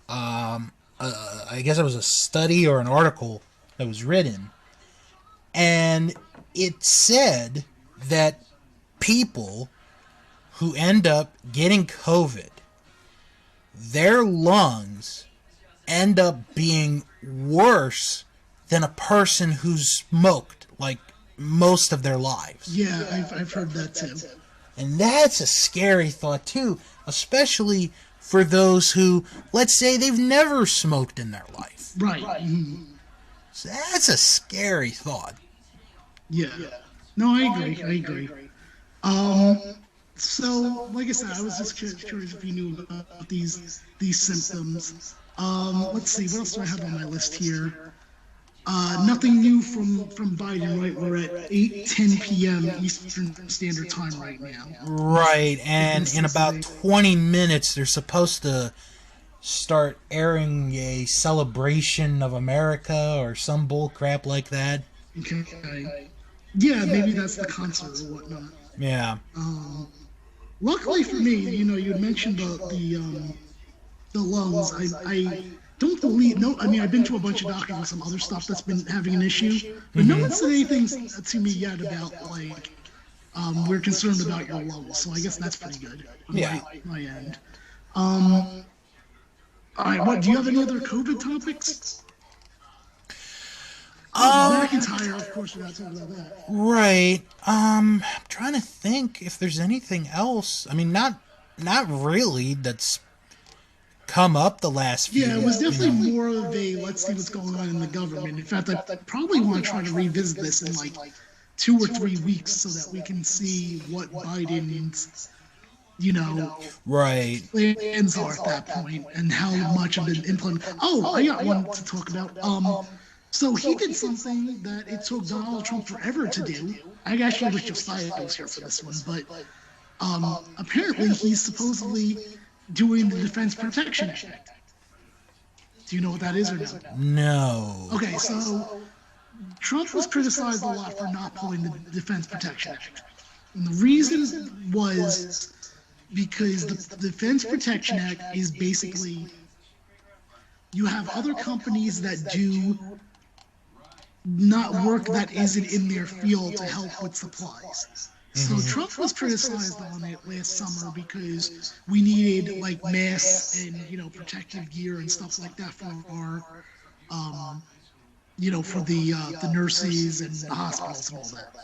I guess it was a study or an article that was written, and it said that people who end up getting COVID, their lungs end up being worse than a person who's smoked like most of their lives. Yeah, I've heard that too. And that's a scary thought too, especially for those who, let's say, they've never smoked in their life. Right. Mm-hmm. So that's a scary thought. Yeah. No, I agree. So, like I said, I was just curious if you knew about these symptoms. Let's see, what else do I have on my list here? Nothing new from Biden, right? We're at 8:10 p.m. Eastern Standard Time right now. Right, and in about 20 minutes, they're supposed to start airing a celebration of America or some bull crap like that. Okay. Yeah, maybe that's the concert or whatnot. Yeah. Luckily for me, you had mentioned the lungs. I don't believe, no, I mean, I've been to a bunch of doctors with some other stuff that's been having an issue, but no one said anything to me yet about, like, we're concerned about your lungs, so I guess that's pretty good on my end. All right, what, do you have any other COVID topics? McIntyre, of course, we're not talking about that. Right. I'm trying to think if there's anything else. I mean, not really that's come up the last few years. Yeah, it was definitely more of a let's see what's going on in the government. In fact, I probably want to try to revisit this in like 2 or 3 weeks so that we can see what Biden's, right, plans are at that point and how much of an implement. Oh, I got one to talk about. So he did something that it took Donald Trump forever to do. I actually wish Josiah was here for this one, but apparently he's supposedly doing the Defense Protection Act. Do you know what that is or no? No. Okay, so Trump was criticized a lot for not pulling the Defense Protection Act. And the reason was because the Defense Protection Act is basically, you have other companies that do not work that isn't in their field to help with supplies. So Trump was criticized on it last summer because we needed like masks and protective gear and stuff like that for our for the nurses and the hospitals and all that.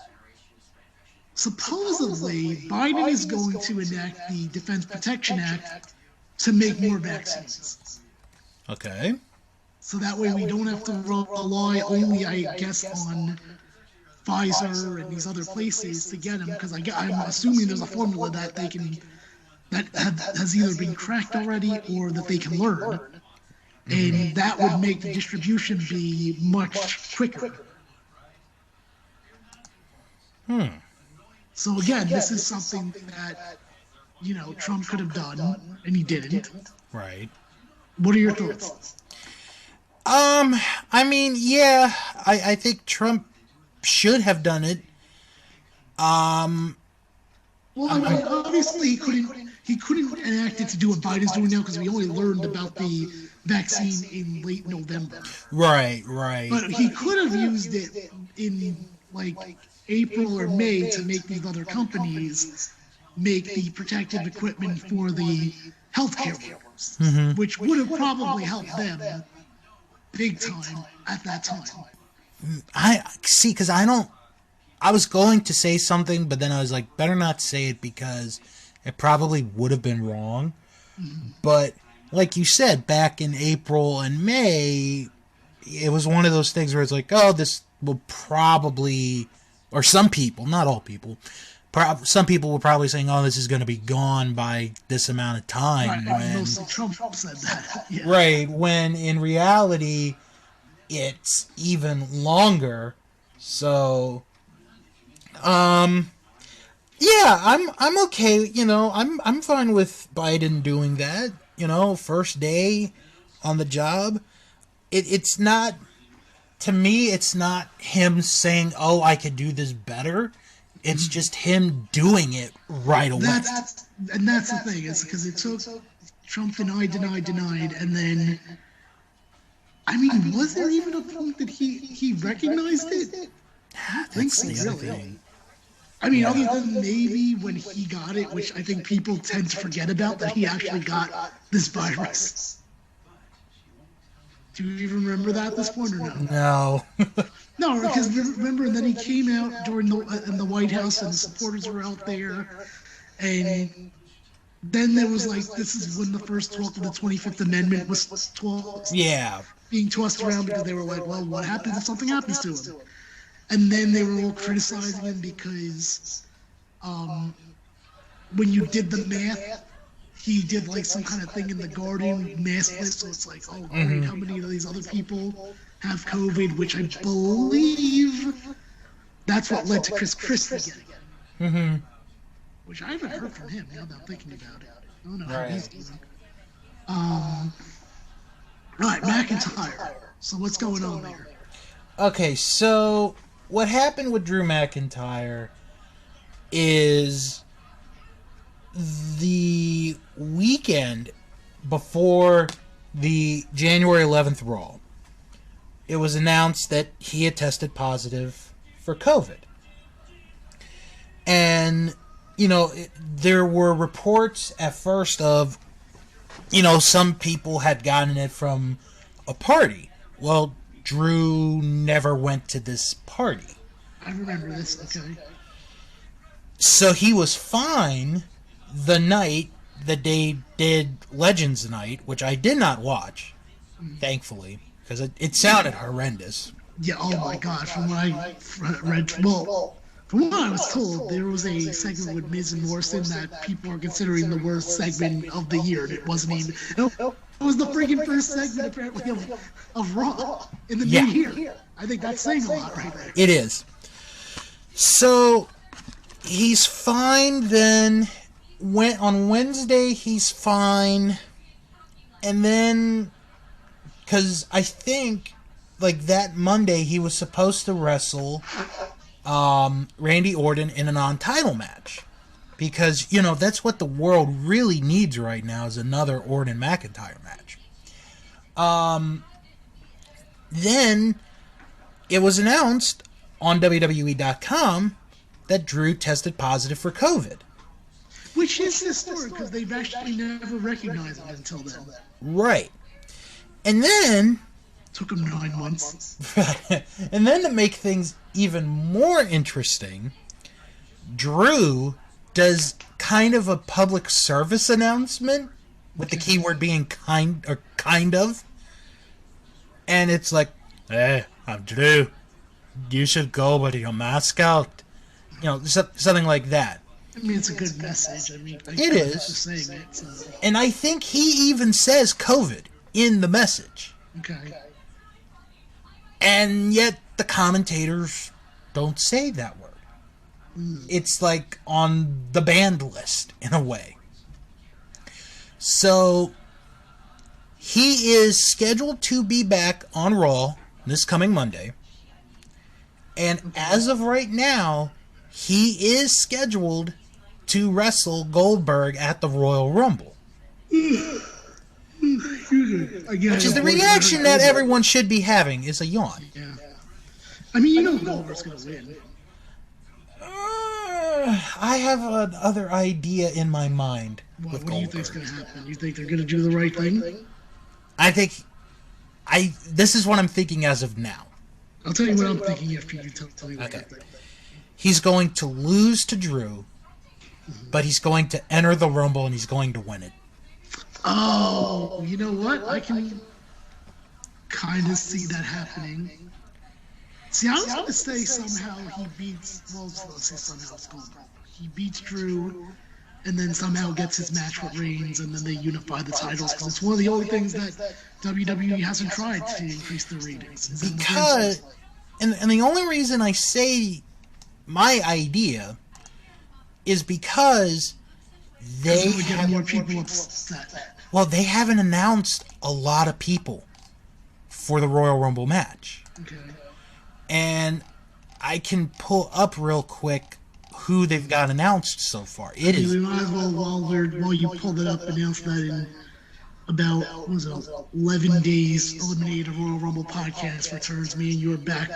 Supposedly, Biden is going to enact the Defense Protection Act to make more vaccines. Okay. So that way we don't have to rely only, I guess, on Pfizer and these other places to get them, because I'm assuming there's a formula that they can, that has either been cracked already or that they can learn, and that would make the distribution be much quicker. So again, this is something that Trump could have done and he didn't. Right. What are your thoughts? I mean, yeah, I think Trump should have done it. Well, I mean, obviously he couldn't enact it to do what Biden's doing now because we only learned about the vaccine in late November. Right. But he could have used it in like April or May to make these other companies make the protective equipment for the healthcare workers, which would have probably helped them big time at that time. I see, because I was going to say something, but then I was like, better not say it because it probably would have been wrong. But like you said, back in April and May, it was one of those things where it's like, oh, this will probably or some people, not all people. Some people were probably saying, "Oh, this is going to be gone by this amount of time." Right, when mostly Trump said that. Yeah. right, when in reality, it's even longer. So, yeah, I'm okay. I'm fine with Biden doing that. First day on the job. It's not, to me, it's not him saying, "Oh, I could do this better." It's just him doing it right away. That's the thing, is because it took Trump denied, and then, I mean, was there even a point that he recognized it? I don't think so, really. I mean, other than maybe when he got it, which I think people tend to forget about, that he actually got this virus. Do you even remember that at this point, or no? No. No, because remember, and then he came out during in the White House, and the supporters were out there, and then there was like, this is when the first talk of the 25th Amendment was being tossed around, because they were like, well, what happens if something happens to him? And then they were all criticizing him because when you did the math, he did like some kind of thing in the Guardian mask list, so it's like, oh great, how many of these other people have COVID, which I believe that's what led to Chris Christie getting it. Mm-hmm. Which I haven't heard from him, now that I'm thinking about it. I don't know how Right. he's doing. Right, McIntyre. So what's going on there? Okay, so what happened with Drew McIntyre is the weekend before the January 11th Raw, it was announced that he had tested positive for COVID. And, there were reports at first of, some people had gotten it from a party. Well, Drew never went to this party. I remember this, okay. So he was fine the night that they did Legends Night, which I did not watch, thankfully, because it sounded horrendous. Yeah, oh my gosh, from what I read, well, from what I was told, there was a segment with Miz and Morrison that people are considering the worst segment of the year, and it wasn't even, it was the freaking first segment, apparently, of Raw in the new year. I think that's saying a lot right there. It is. So, he's fine then. On Wednesday, he's fine. And then, because I think, like, that Monday, he was supposed to wrestle Randy Orton in a non-title match. Because, that's what the world really needs right now, is another Orton-McIntyre match. Then, it was announced on WWE.com that Drew tested positive for COVID. Which is historic, because they've actually never recognized it until then. Right. And then... Took them 9 months. And then to make things even more interesting, Drew does kind of a public service announcement, with the keyword being kind of. And it's like, "Hey, I'm Drew. You should go with your mask out." Something like that. I mean, it's a good message. I mean, it is. Saying it, so. And I think he even says COVID in the message. Okay. And yet the commentators don't say that word. It's like on the banned list, in a way. So, he is scheduled to be back on Raw this coming Monday. And as of right now, he is scheduled to wrestle Goldberg at the Royal Rumble. Which is the reaction that everyone should be having, is a yawn. Yeah. I mean, Goldberg's going to win. I have another idea in my mind. What do you think's going to happen? You think they're going to do the right thing? I think... This is what I'm thinking as of now. I'll tell you what I'm thinking after you tell me what you think. He's going to lose to Drew, but he's going to enter the Rumble and he's going to win it. Oh, you know what? I can kind of see that happening. See, I was going to say somehow he beats. Well, let's say somehow it's Goldberg. He beats Drew, and then somehow gets his match with Reigns, and then they unify the titles because it's one of the only things that WWE hasn't tried to increase the ratings. Because, and the only reason I say my idea is because they get more people upset. Well, they haven't announced a lot of people for the Royal Rumble match. Okay. And I can pull up real quick who they've got announced so far. It is. We might as well, while you pulled it up, announce that in about, what was it, 11 days, Eliminated Royal Rumble podcast returns. Me and you are back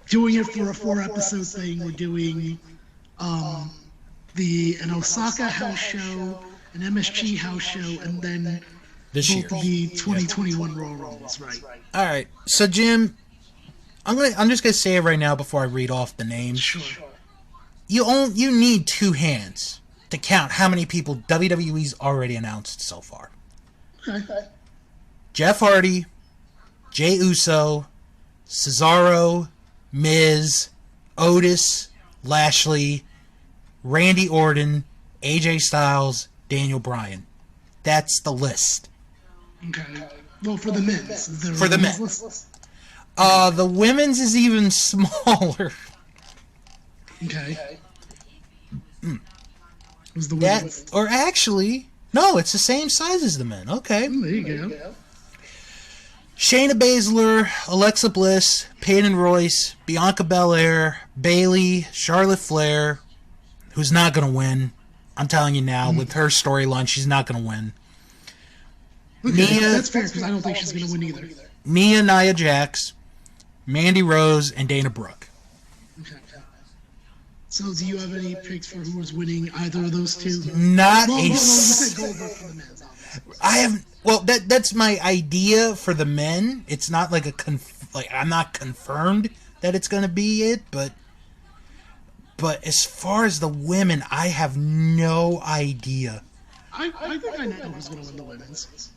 doing it for a 4-episode thing. We're doing an Osaka house show, an MSG house show, and then this year the 2021 Royal Rumbles, right? All right. So, Jim, I'm just gonna say it right now before I read off the names. Sure. You need two hands to count how many people WWE's already announced so far. Okay. Jeff Hardy, Jey Uso, Cesaro, Miz, Otis, Lashley, Randy Orton, AJ Styles, Daniel Bryan. That's the list. Okay. Well, for the men's. For the men. The women's is even smaller. Okay. Was the women's? Or actually, no, it's the same size as the men. Okay. There you go. Shayna Baszler, Alexa Bliss, Peyton Royce, Bianca Belair, Bayley, Charlotte Flair, who's not going to win. I'm telling you now, with her storyline, she's not going to win. Okay, that's fair, because I don't think she's going to win either. Nia Jax, Mandy Rose, and Dana Brooke. Okay. So, do you have any picks for who was winning either of those two? Not you a. said Goldberg for the men's. I have. Well, that's my idea for the men. It's not like I'm not confirmed that it's going to be it, but as far as the women, I have no idea. I think I know who's going to win the women's.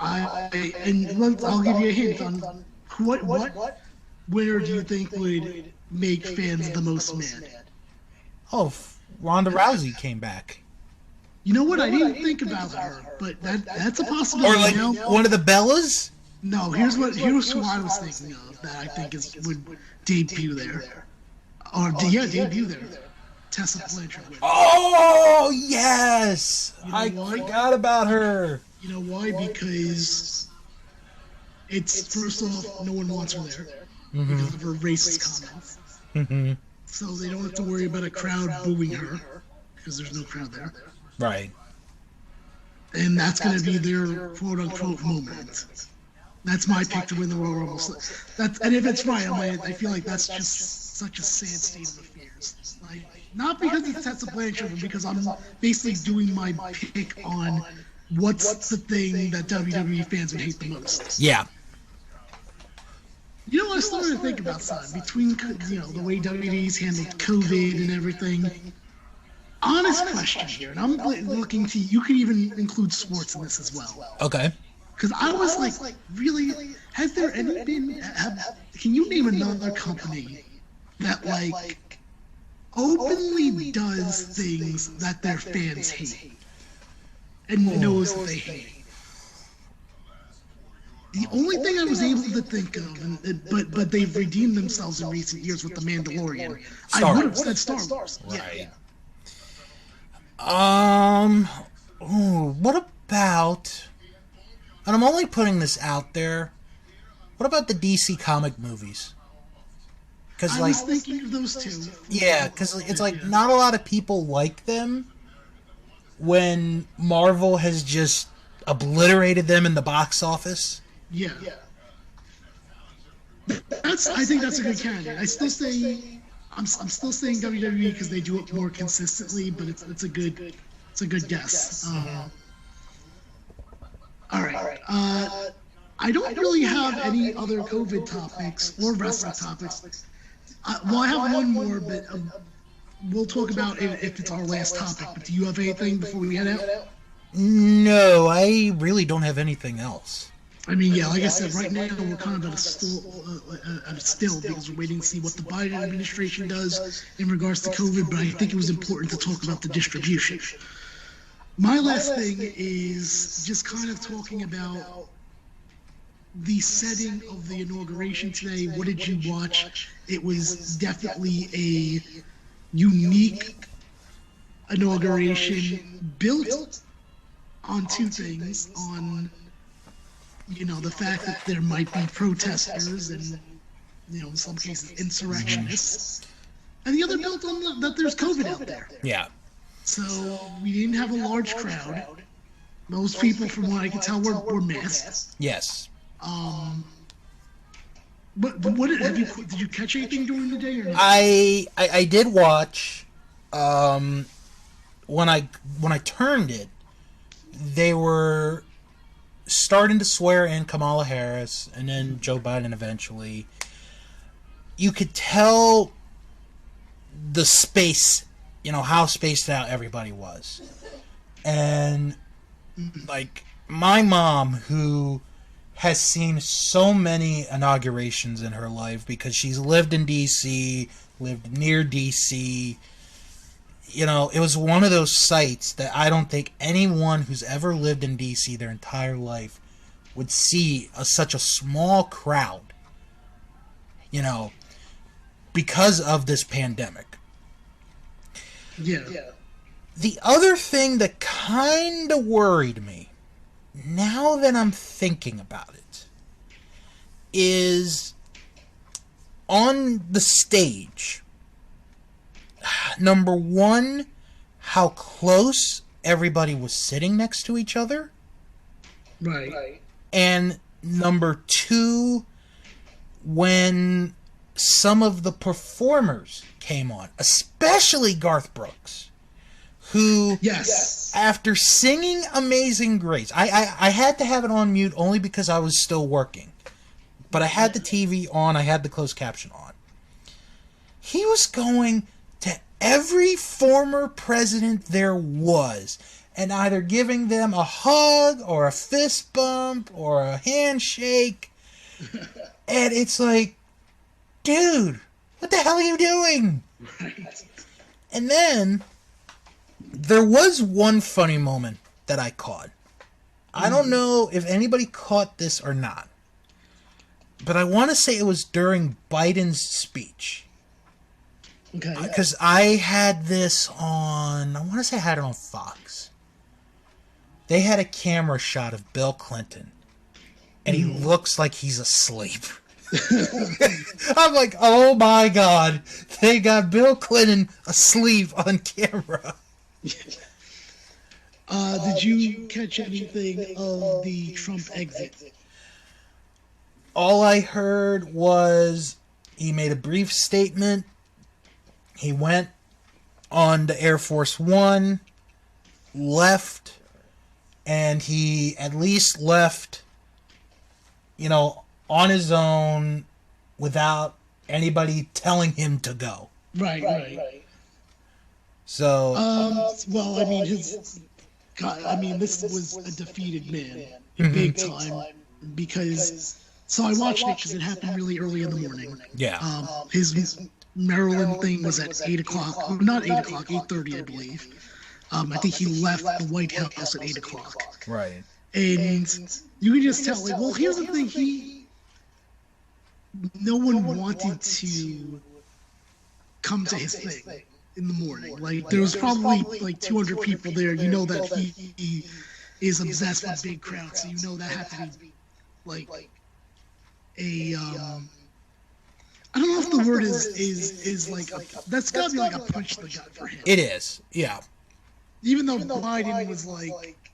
I'll give you a hint on what winner do you think would make fans the most mad? Oh, Ronda Rousey came back. You know what? I didn't think about her, but that's a possibility. Or like one of the Bellas? No, here's who I was thinking of that I think would debut there. Debut there. Tessa Blanchard. Oh, yes! You know I why? forgot about her. You know why? Because it's, first off, no one wants her there because of her racist comments. Mm-hmm. So they don't have to worry about a crowd booing her because there's no crowd there. Right. And that's going to be their quote-unquote moment. That's my pick to win the Royal Rumble. And if it's right, I feel like that's just such a sad state of affairs. Like, not because it's Tessa Blanchard, but because I'm basically doing my pick on what's the thing that WWE fans would hate the most. Yeah. You know what I started to think about, son? Between, the way WWE's handled COVID and everything. Honest question here, and I'm looking to, you could even include sports in this as well. Okay. Because I was like, really, has there any been, can you name another company that, like, openly does things that their fans hate and knows that they hate? The only thing I was able to think of, but they've redeemed themselves in recent years with The Mandalorian. I would have said Star Wars. Right. What about, and I'm only putting this out there, what about the DC comic movies? I was thinking of those two. Yeah, because it's like not a lot of people like them when Marvel has just obliterated them in the box office. Yeah. I think that's a good candidate. I still say I'm still saying WWE because they do it more consistently, but it's a good guess. All right. I don't really have any other COVID topics or wrestling topics. Well, I have one more, but we'll talk about it if it's our last topic. But do you have anything before we head out? No, I really don't have anything else. I mean, yeah, like I said, right now we're kind of at a still because we're waiting to see what the Biden administration does in regards to COVID, but I think it was important to talk about the distribution. My last thing is just kind of talking about the setting of the inauguration today. What did you watch? It was definitely a unique inauguration built on two things, on the fact that there might be protesters and, in some cases, insurrectionists. And the other built on that there's COVID out there. Yeah. So we didn't have a large crowd. Most people, from what I can tell, were masked. Yes. But what did you catch anything during the day or not? I did watch. When I turned it, they were starting to swear in Kamala Harris and then Joe Biden eventually. You could tell the space, how spaced out everybody was. And, like, my mom, who has seen so many inaugurations in her life because she's lived in D.C., lived near D.C., it was one of those sites that I don't think anyone who's ever lived in D.C. their entire life would see such a small crowd, because of this pandemic. Yeah. The other thing that kind of worried me, now that I'm thinking about it, is on the stage, number one, how close everybody was sitting next to each other. Right. And number two, when some of the performers came on, especially Garth Brooks, who, yes, after singing Amazing Grace, I had to have it on mute only because I was still working, but I had the TV on, I had the closed caption on. He was going to every former president there was, and either giving them a hug or a fist bump or a handshake. And it's like, dude, what the hell are you doing? Right. And then there was one funny moment that I caught. I don't know if anybody caught this or not, but I want to say it was during Biden's speech. Okay. Because I had this on, I want to say I had it on Fox. They had a camera shot of Bill Clinton, and he looks like he's asleep. I'm like, oh my God, they got Bill Clinton asleep on camera. Did you catch anything of the Trump exit? All I heard was he made a brief statement. He went on to Air Force One, left, and he at least left, on his own without anybody telling him to go. Right. So, well, I mean, this was a defeated man, big time, because. So I watched it because it happened really early in the morning. yeah. His Maryland thing was at 8 o'clock. Not 8 o'clock, 8:30, I believe. I think he left the White House at 8 o'clock. Right. And you can just tell, well, here's the thing, no one wanted to come to his thing in the morning. Like, there was probably like 200 people there. You know that he is obsessed with big crowds, so you know that had to be like a I don't know if the word is like that's gotta be like a punch to the gut for him. It is, yeah. Even though Biden was like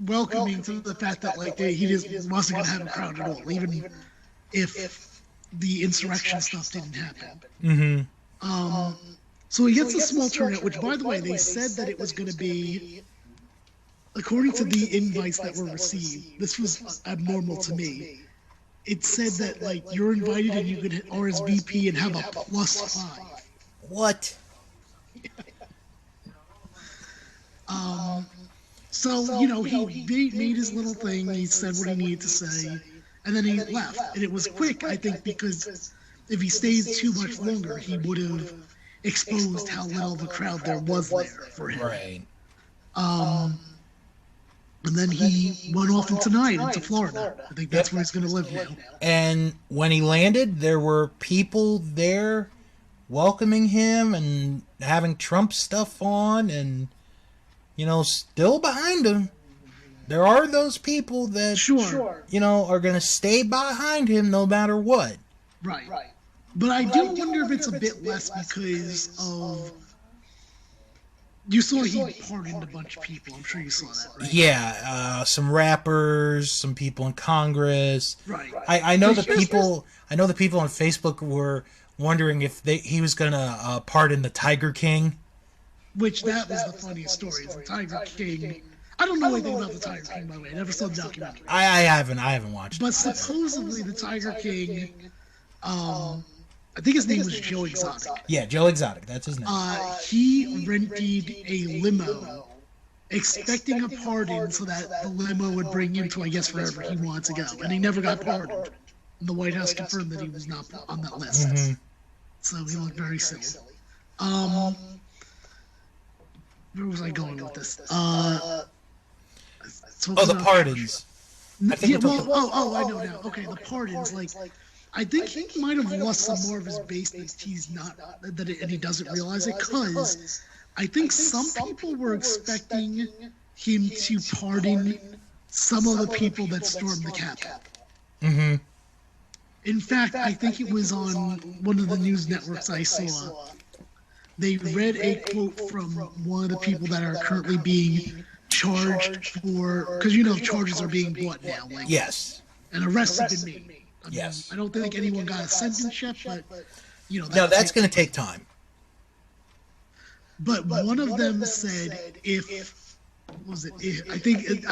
welcoming to the fact that like he just wasn't gonna have a crowd at all, even if the insurrection stuff didn't happen. Mm-hmm. So he gets a small turnout, which, by the way, they said that it was going to be, according to the invites that were received, this was abnormal to me. It said that, like, you're invited and you could RSVP and have a +5. What? So, you know, he made his little thing, he said what he needed to say, and then he left. And it was quick, I think, because if he stayed too much longer, he would have exposed how little of a crowd there was there for him. Right. And then he went off into Florida. I think that's where he's going to live now. And when he landed, there were people there welcoming him and having Trump stuff on and, you know, still behind him. There are those people that, Sure. you know, are going to stay behind him no matter what. Right. But I do wonder if it's a bit less because of... You saw he pardoned a bunch of people. I'm sure you saw that, right? Yeah, some rappers, some people in Congress. Right. I know the people. I know the people on Facebook were wondering if he was gonna pardon the Tiger King. Which that was the funniest story. The Tiger King. I don't know anything about the Tiger King, by the way. I never saw the documentary. I haven't watched. But supposedly the Tiger King, I think his name was Joe Exotic. Yeah, Joe Exotic. That's his name. He rented a limo, expecting a pardon so that the limo would bring him to, I guess, wherever he wanted to go. And he never got pardoned. And the White House confirmed that he was not on that list. Mm-hmm. So he looked very silly. Where was I going with this? The pardons. I know now. Okay, the pardons, like... I think he might have lost some more of his base that he's not, and he doesn't realize it, because I think some people were expecting him to pardon some of the people that stormed the Capitol. Mm-hmm. In fact, I think it was on one of the news networks I saw. They read a quote from one of the people that are currently being charged for, because you know charges are being brought now. Like, yes. An arrest has been made. Yes. I don't think anyone got a sentence yet, but, you know... that's going to take time. But one of them said I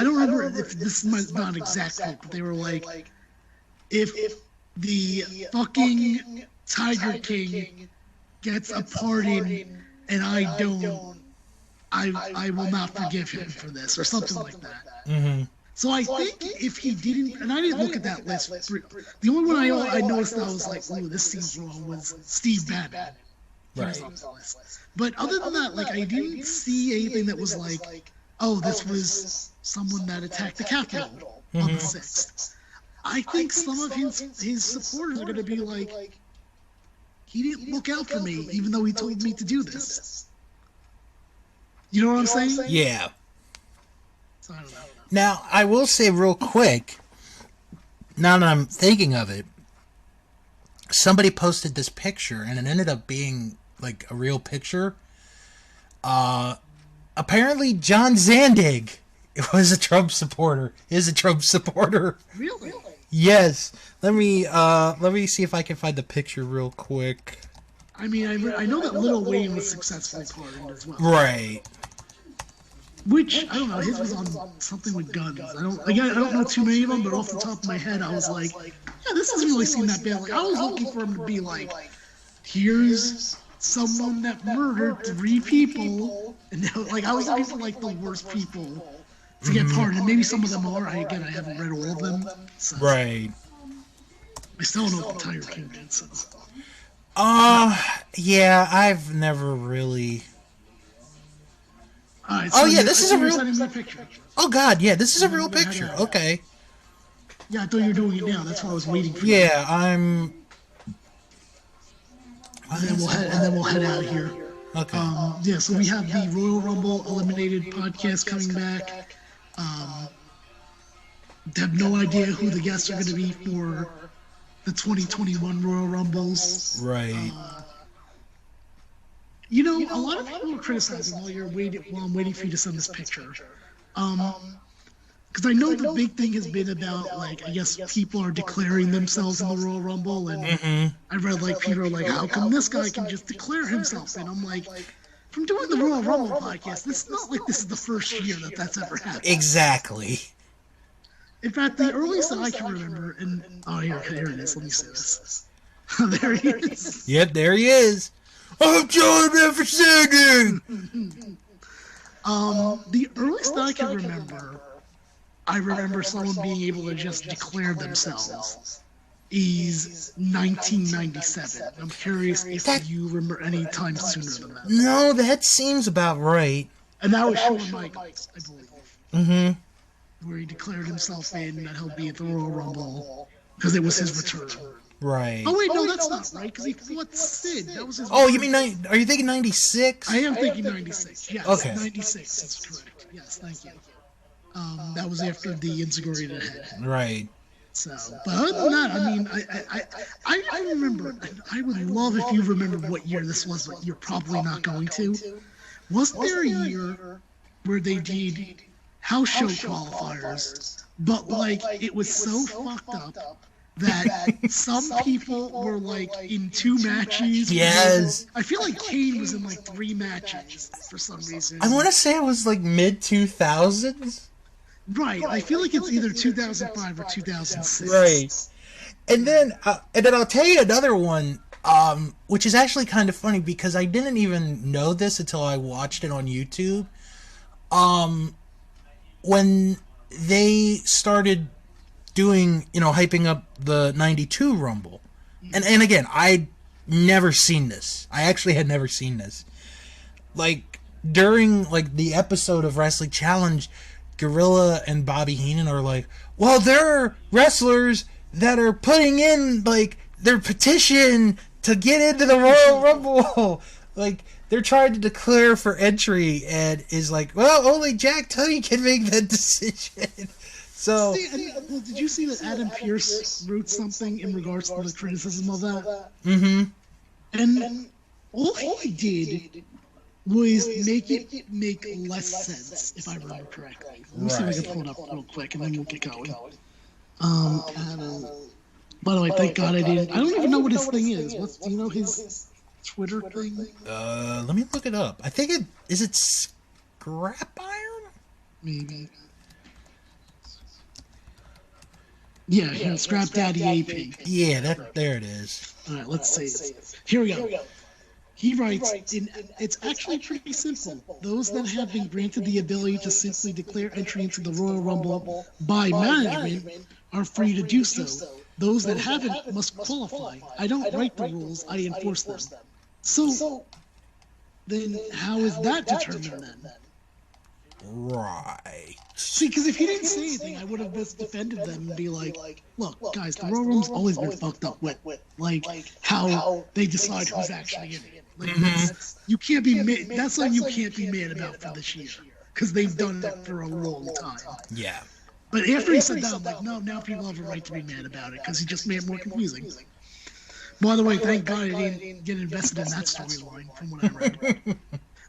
don't remember if this is not an exact quote, but they were like, if the fucking Tiger King gets a pardon and I don't, I will not forgive him for this, or something like that. Mm-hmm. So I think if he didn't, and I didn't look at that list. The only one I noticed that I was like, "Ooh, this seems wrong," was Steve Bannon. Right. But other than that, like, I didn't see anything that was like, "Oh, this was someone that attacked the Capitol on the 6th." I think some of his supporters are going to be like, "He didn't look out for me, even though he told me to do this." You know what I'm saying? Yeah. So I don't know. Now, I will say real quick, now that I'm thinking of it, somebody posted this picture, and it ended up being, like, a real picture. Apparently, John Zandig is a Trump supporter. Really? Yes. Let me see if I can find the picture real quick. I mean, I know that Lil Wayne was successfully pardoned as well. Right. Which, I don't know, his was on something with guns. I don't know too many of them, but off the top of my head, I was like, yeah, this doesn't really seem that bad. Like, I was looking for him to be like, here's someone that murdered 3 people, and like, I was looking for like the worst people to get pardoned. Maybe some of them are. I haven't read all of them. So. Right. I still don't know what the Tiger King did, so. Yeah, I've never really... So yeah, this is a real... picture. Oh, God, yeah, this is a real picture. Okay. Yeah, I thought you were doing it now. That's why I was waiting for you. Yeah, I'm... And then we'll head out of here. Okay. Yeah, so we have the Royal Rumble Eliminated podcast coming back. Have no idea who the guests are going to be for the 2021 Royal Rumbles. Right. You know, a lot of people are criticizing while I'm waiting for you to send this picture. Because I know the big thing has been about, like, I guess people are declaring themselves in the Royal Rumble, and I read, like, people are like, how come this guy can just declare himself? And I'm like, from doing the Royal Rumble podcast, it's not like this is the first year that's ever happened. Exactly. In fact, the earliest that I can remember, and here it is. Let me see this. There he is. Yep, there he is. I'm John for singing. The earliest that I can remember, I remember someone being able to just declare themselves is 1997. I'm curious if you remember any time sooner than that. No, that seems about right. And that was Shawn Michaels, I believe. Mm-hmm. Where he declared himself in that he'll be at the Royal Rumble because it was his return. Right. Oh wait, no, that's not right because he fought Sid. That was his. Oh, return. you mean are you thinking 96? I am thinking 96. Yes, Okay. 96 is correct. Yes, thank you. That was after the Invigorated Head. Right. So, but other than that, I mean, I remember. I would love if you remember what year this was, but you're probably not going to. Wasn't there a year where they did house show qualifiers, but like it was so fucked up that some people were like in 2 matches? Yes. I feel like Kane was in like 3 matches for some reason. I want to say it was like mid 2000s. Right. I feel like it's either 2005 or 2006. Right. And then I'll tell you another one, which is actually kind of funny because I didn't even know this until I watched it on YouTube. When they started doing, hyping up the 92 Rumble. And again, I'd never seen this. I actually had never seen this. Like, during, like, the episode of Wrestling Challenge, Gorilla and Bobby Heenan are like, well, there are wrestlers that are putting in, like, their petition to get into the Royal Rumble. Like, they're trying to declare for entry and is like, well, only Jack Tunney can make that decision. So, did you see that Adam Pearce wrote something in regards to the criticism of that? mm-hmm. And all he did was make it make less sense, if I remember correctly. Let me see if I can pull it up real quick, and then we'll get going. Adam. By the way, thank God I didn't. I don't even know what his thing is. Do you know his Twitter thing? Let me look it up. I think is it Scrap Iron? Maybe. Yeah, Scrap Daddy AP. Yeah, there it is. All right, let's see. Here we go. He writes, it's actually pretty simple. Those that have been granted the ability to simply declare entry into the Royal Rumble by management are free to do so. Those that haven't must qualify. I don't write the rules, I enforce them. So, then how is that determined then? Right. See, because if he didn't say anything, I would have just defended them and be like, look, guys, the Royal Rum's always been fucked up with, like, how they decide who's actually in it. Like, you can't be mad. That's something you can't be mad about for this year, because they've done it for a long time. Yeah. But after he said that, I'm like, no, now people have a right to be mad about it, because he just made it more confusing. By the way, thank God I didn't get invested in that storyline from what I read.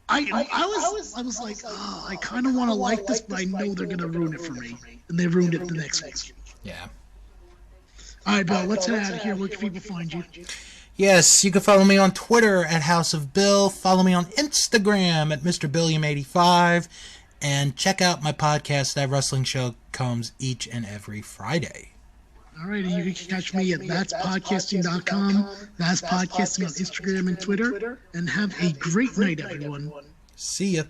I was like, oh, I kind of want to like this, but I know they're gonna ruin it for me, and they ruined it the next week. Yeah. All right, Bill, let's head out of here. Where can people find you? Yes, you can follow me on Twitter at House of Bill. Follow me on Instagram at MrBilliam85, and check out my podcast. That wrestling show comes each and every Friday. All right, and you can catch me at that'spodcasting.com. That's podcasting on Instagram and Twitter. And have a great night, everyone. See ya.